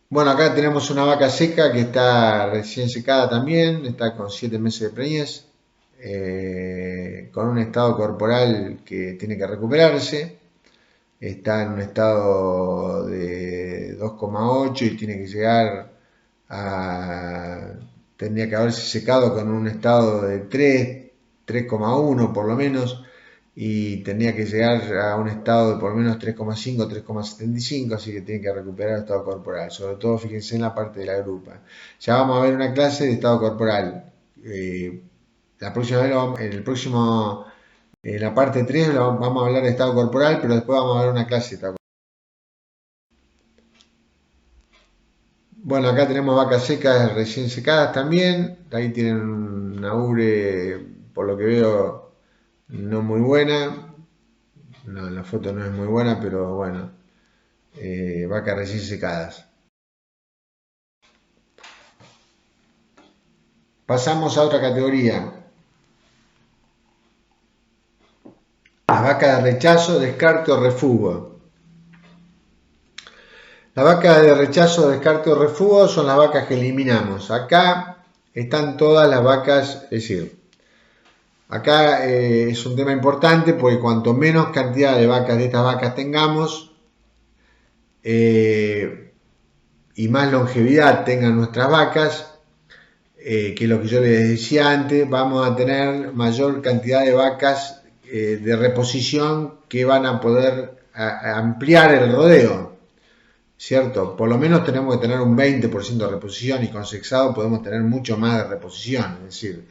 Bueno, acá tenemos una vaca seca que está recién secada también, está con 7 meses de preñez, con un estado corporal que tiene que recuperarse. Está en un estado de 2,8 y tiene que llegar tendría que haberse secado con un estado de 3,1 por lo menos, y tendría que llegar a un estado de por lo menos 3,5, 3,75, así que tiene que recuperar el estado corporal. Sobre todo fíjense en la parte de la grupa. Ya vamos a ver una clase de estado corporal. La próxima vez en la parte 3 vamos a hablar de estado corporal, pero después vamos a ver una clase de estado corporal. Bueno, acá tenemos vacas secas recién secadas también. Ahí tienen una ubre, por lo que veo, no muy buena. No, la foto no es muy buena, pero bueno, vacas recién secadas. Pasamos a otra categoría. Las vacas de rechazo, descarte o refugo. Las vacas de rechazo, descarte o refugo son las vacas que eliminamos. Acá están todas las vacas, es decir, acá es un tema importante porque cuanto menos cantidad de vacas de estas vacas tengamos y más longevidad tengan nuestras vacas, que es lo que yo les decía antes, vamos a tener mayor cantidad de vacas de reposición que van a poder ampliar el rodeo. ¿Cierto? Por lo menos tenemos que tener un 20% de reposición, y con sexado podemos tener mucho más de reposición, es decir,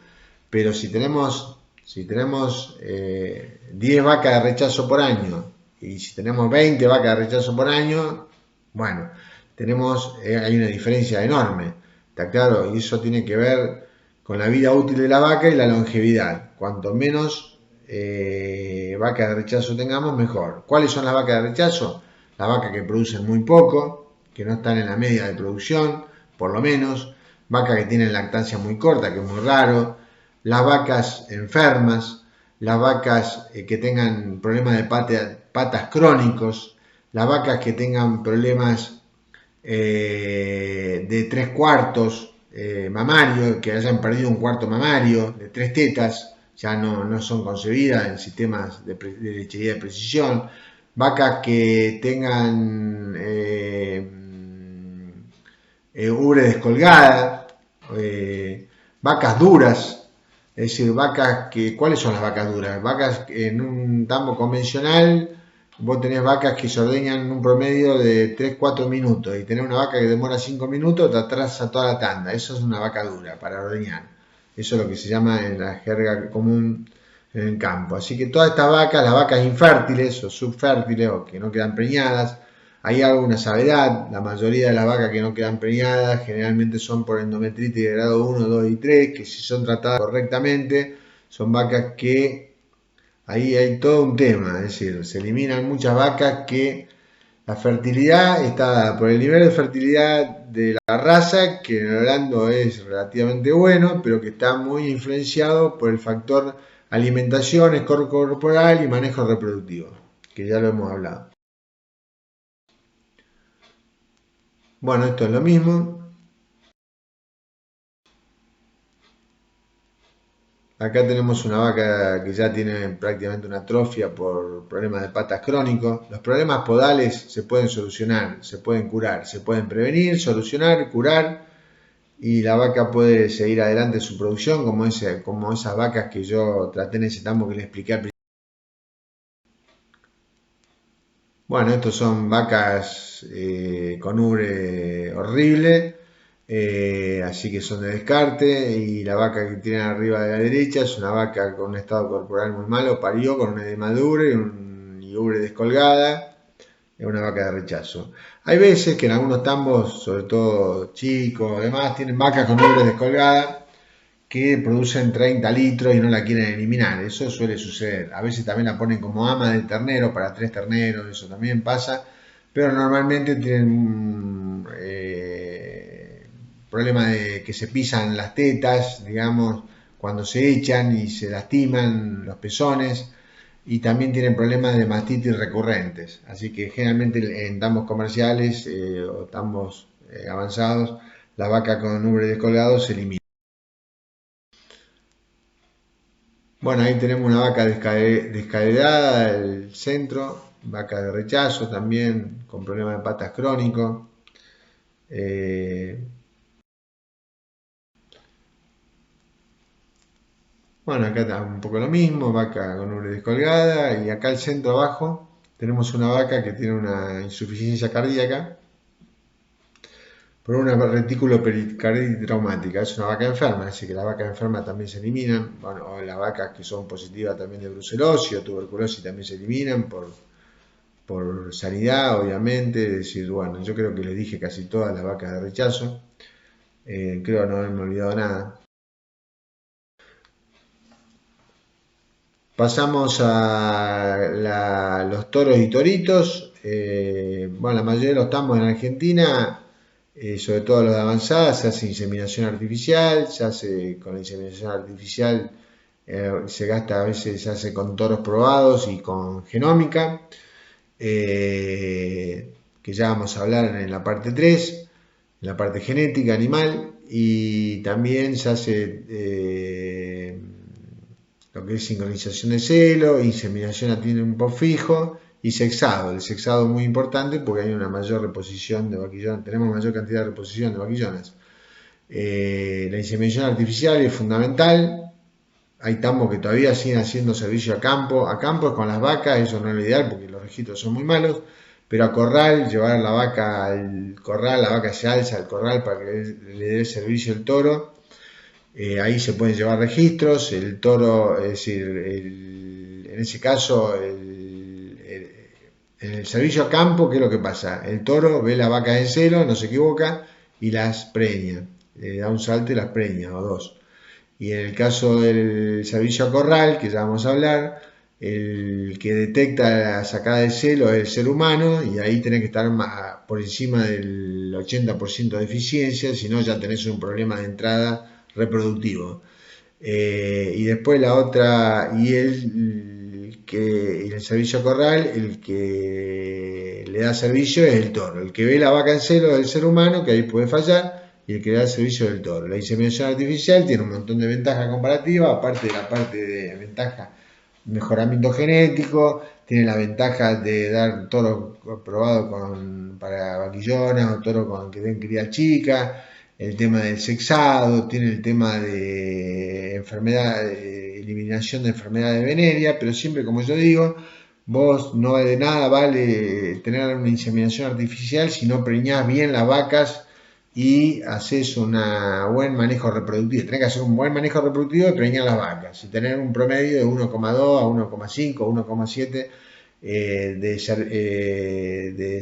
pero si tenemos Si tenemos 10 vacas de rechazo por año y si tenemos 20 vacas de rechazo por año, bueno, hay una diferencia enorme, ¿está claro? Y eso tiene que ver con la vida útil de la vaca y la longevidad. Cuanto menos vacas de rechazo tengamos, mejor. ¿Cuáles son las vacas de rechazo? Las vacas que producen muy poco, que no están en la media de producción, por lo menos. Vacas que tienen lactancia muy corta, que es muy raro. Las vacas enfermas, las vacas que tengan problemas de patas crónicos, las vacas que tengan problemas de 3/4 mamario, que hayan perdido un cuarto mamario, de 3 tetas, ya no son concebidas en sistemas de lechería de precisión, vacas que tengan ubre descolgada, vacas duras, es decir, ¿cuáles son las vacas duras? Vacas en un tambo convencional, vos tenés vacas que se ordeñan en un promedio de 3-4 minutos y tenés una vaca que demora 5 minutos, te atrasa toda la tanda. Eso es una vaca dura para ordeñar. Eso es lo que se llama en la jerga común en el campo. Así que todas estas vacas, las vacas infértiles o subfértiles o que no quedan preñadas, hay alguna salvedad, la mayoría de las vacas que no quedan preñadas generalmente son por endometritis de grado 1, 2 y 3, que si son tratadas correctamente, son vacas que ahí hay todo un tema, es decir, se eliminan muchas vacas que la fertilidad está dada por el nivel de fertilidad de la raza, que en Orlando es relativamente bueno, pero que está muy influenciado por el factor alimentación, escore corporal y manejo reproductivo, que ya lo hemos hablado. Bueno, esto es lo mismo. Acá tenemos una vaca que ya tiene prácticamente una atrofia por problemas de patas crónicos. Los problemas podales se pueden solucionar, se pueden curar, se pueden prevenir, solucionar, curar y la vaca puede seguir adelante en su producción como esas vacas que yo traté en ese tambo que le expliqué al principio. Bueno, estos son vacas con ubre horrible, así que son de descarte. Y la vaca que tienen arriba de la derecha es una vaca con un estado corporal muy malo, parió con un edema de ubre y ubre descolgada, es una vaca de rechazo. Hay veces que en algunos tambos, sobre todo chicos, además tienen vacas con ubre descolgada que producen 30 litros y no la quieren eliminar. Eso suele suceder. A veces también la ponen como ama del ternero para 3 terneros, eso también pasa, pero normalmente tienen problema de que se pisan las tetas, digamos, cuando se echan y se lastiman los pezones, y también tienen problemas de mastitis recurrentes. Así que generalmente en tambos comerciales o tambos avanzados, la vaca con ubre descolgado se elimina. Bueno, ahí tenemos una vaca descaderada del centro, vaca de rechazo también, con problemas de patas crónicos. Bueno, acá está un poco lo mismo, vaca con ubre descolgada, y acá al centro abajo tenemos una vaca que tiene una insuficiencia cardíaca por una retículo pericarditis traumática. Es una vaca enferma, así que las vacas enfermas también se eliminan. Bueno, o las vacas que son positivas también de brucelosis o tuberculosis también se eliminan por sanidad, obviamente. Es decir, bueno, yo creo que les dije casi todas las vacas de rechazo. Creo no haberme olvidado nada. Pasamos a los toros y toritos. Bueno, la mayoría de los tambos en Argentina, sobre todo los de avanzada, se hace inseminación artificial, se hace con la inseminación artificial, se gasta a veces, se hace con toros probados y con genómica, que ya vamos a hablar en la parte 3, en la parte genética animal, y también se hace lo que es sincronización de celo, inseminación a tiempo fijo y sexado. El sexado es muy importante porque hay una mayor reposición de vaquillones, tenemos mayor cantidad de reposición de vaquillones. La inseminación artificial es fundamental. Hay tambos que todavía siguen haciendo servicio a campo. A campo es con las vacas, eso no es lo ideal porque los registros son muy malos. Pero a corral, llevar la vaca al corral, la vaca se alza al corral para que le dé servicio el toro. Ahí se pueden llevar registros, el toro, es decir, en ese caso, en el servicio a campo, ¿qué es lo que pasa? El toro ve la vaca en celo, no se equivoca, y las preña, le da un salto y las preña, o dos. Y en el caso del servicio a corral, que ya vamos a hablar, el que detecta la sacada de celo es el ser humano, y ahí tenés que estar por encima del 80% de eficiencia, si no ya tenés un problema de entrada reproductivo. Y después la otra, y el servicio a corral, el que le da servicio es el toro. El que ve la vaca en celo es el ser humano, que ahí puede fallar, y el que le da servicio es el toro. La inseminación artificial tiene un montón de ventajas comparativas, aparte de la parte de ventaja mejoramiento genético, tiene la ventaja de dar toro probado para vaquillonas o toro con que den cría chica, el tema del sexado, tiene el tema de enfermedad, de eliminación de enfermedades venéreas, pero siempre, como yo digo, vos no de nada vale tener una inseminación artificial si no preñás bien las vacas y haces un buen manejo reproductivo. Tenés que hacer un buen manejo reproductivo y preñar las vacas y tener un promedio de 1,2 a 1,5, 1,7 de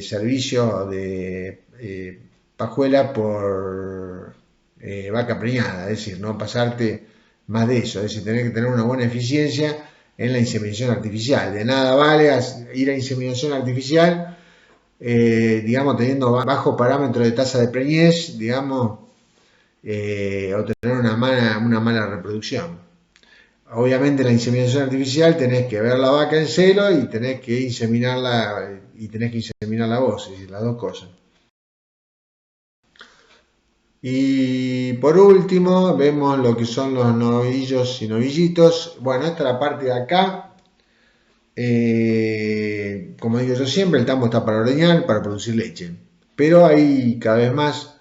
servicio de pajuela por vaca preñada, es decir, no pasarte más de eso, es decir, tener que tener una buena eficiencia en la inseminación artificial. De nada vale ir a inseminación artificial, digamos, teniendo bajo parámetro de tasa de preñez, digamos, o tener una mala reproducción. Obviamente la inseminación artificial tenés que ver la vaca en celo y tenés que inseminarla vos, es decir, las dos cosas. Y por último vemos lo que son los novillos y novillitos. Bueno, esta es la parte de acá. Como digo yo siempre, el tambo está para ordeñar, para producir leche. Pero hay cada vez más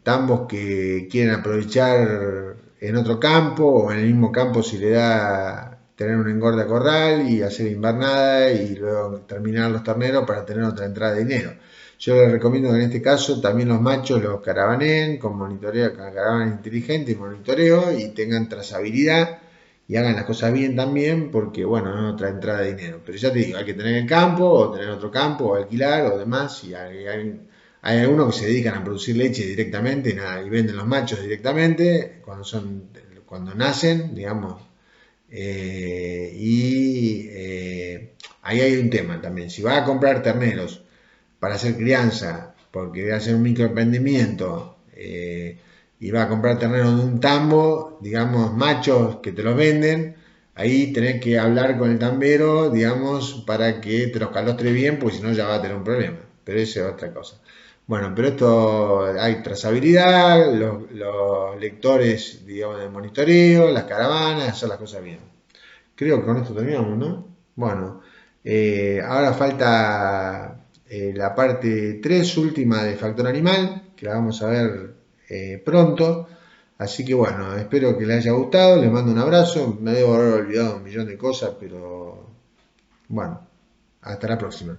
tambos que quieren aprovechar en otro campo o en el mismo campo si le da tener un engorde a corral y hacer invernada y luego terminar los terneros para tener otra entrada de dinero. Yo les recomiendo que en este caso también los machos los caravaneen con monitoreo, con caravana inteligente y monitoreo y tengan trazabilidad y hagan las cosas bien también porque bueno, no es otra entrada de dinero. Pero ya te digo, hay que tener el campo o tener otro campo o alquilar o demás y hay algunos que se dedican a producir leche directamente y venden los machos directamente cuando nacen, digamos. Ahí hay un tema también. Si vas a comprar terneros para hacer crianza, porque vas a hacer un microemprendimiento y vas a comprar terneros de un tambo, digamos, machos que te los venden, ahí tenés que hablar con el tambero, digamos, para que te los calostre bien, porque si no ya va a tener un problema. Pero eso es otra cosa. Bueno, pero esto hay trazabilidad, los lectores, digamos, de monitoreo, las caravanas, hacer las cosas bien. Creo que con esto terminamos, ¿no? Bueno, ahora falta la parte 3 última de Factor Animal, que la vamos a ver pronto. Así que bueno, espero que les haya gustado, les mando un abrazo, me debo haber olvidado un millón de cosas, pero bueno, hasta la próxima.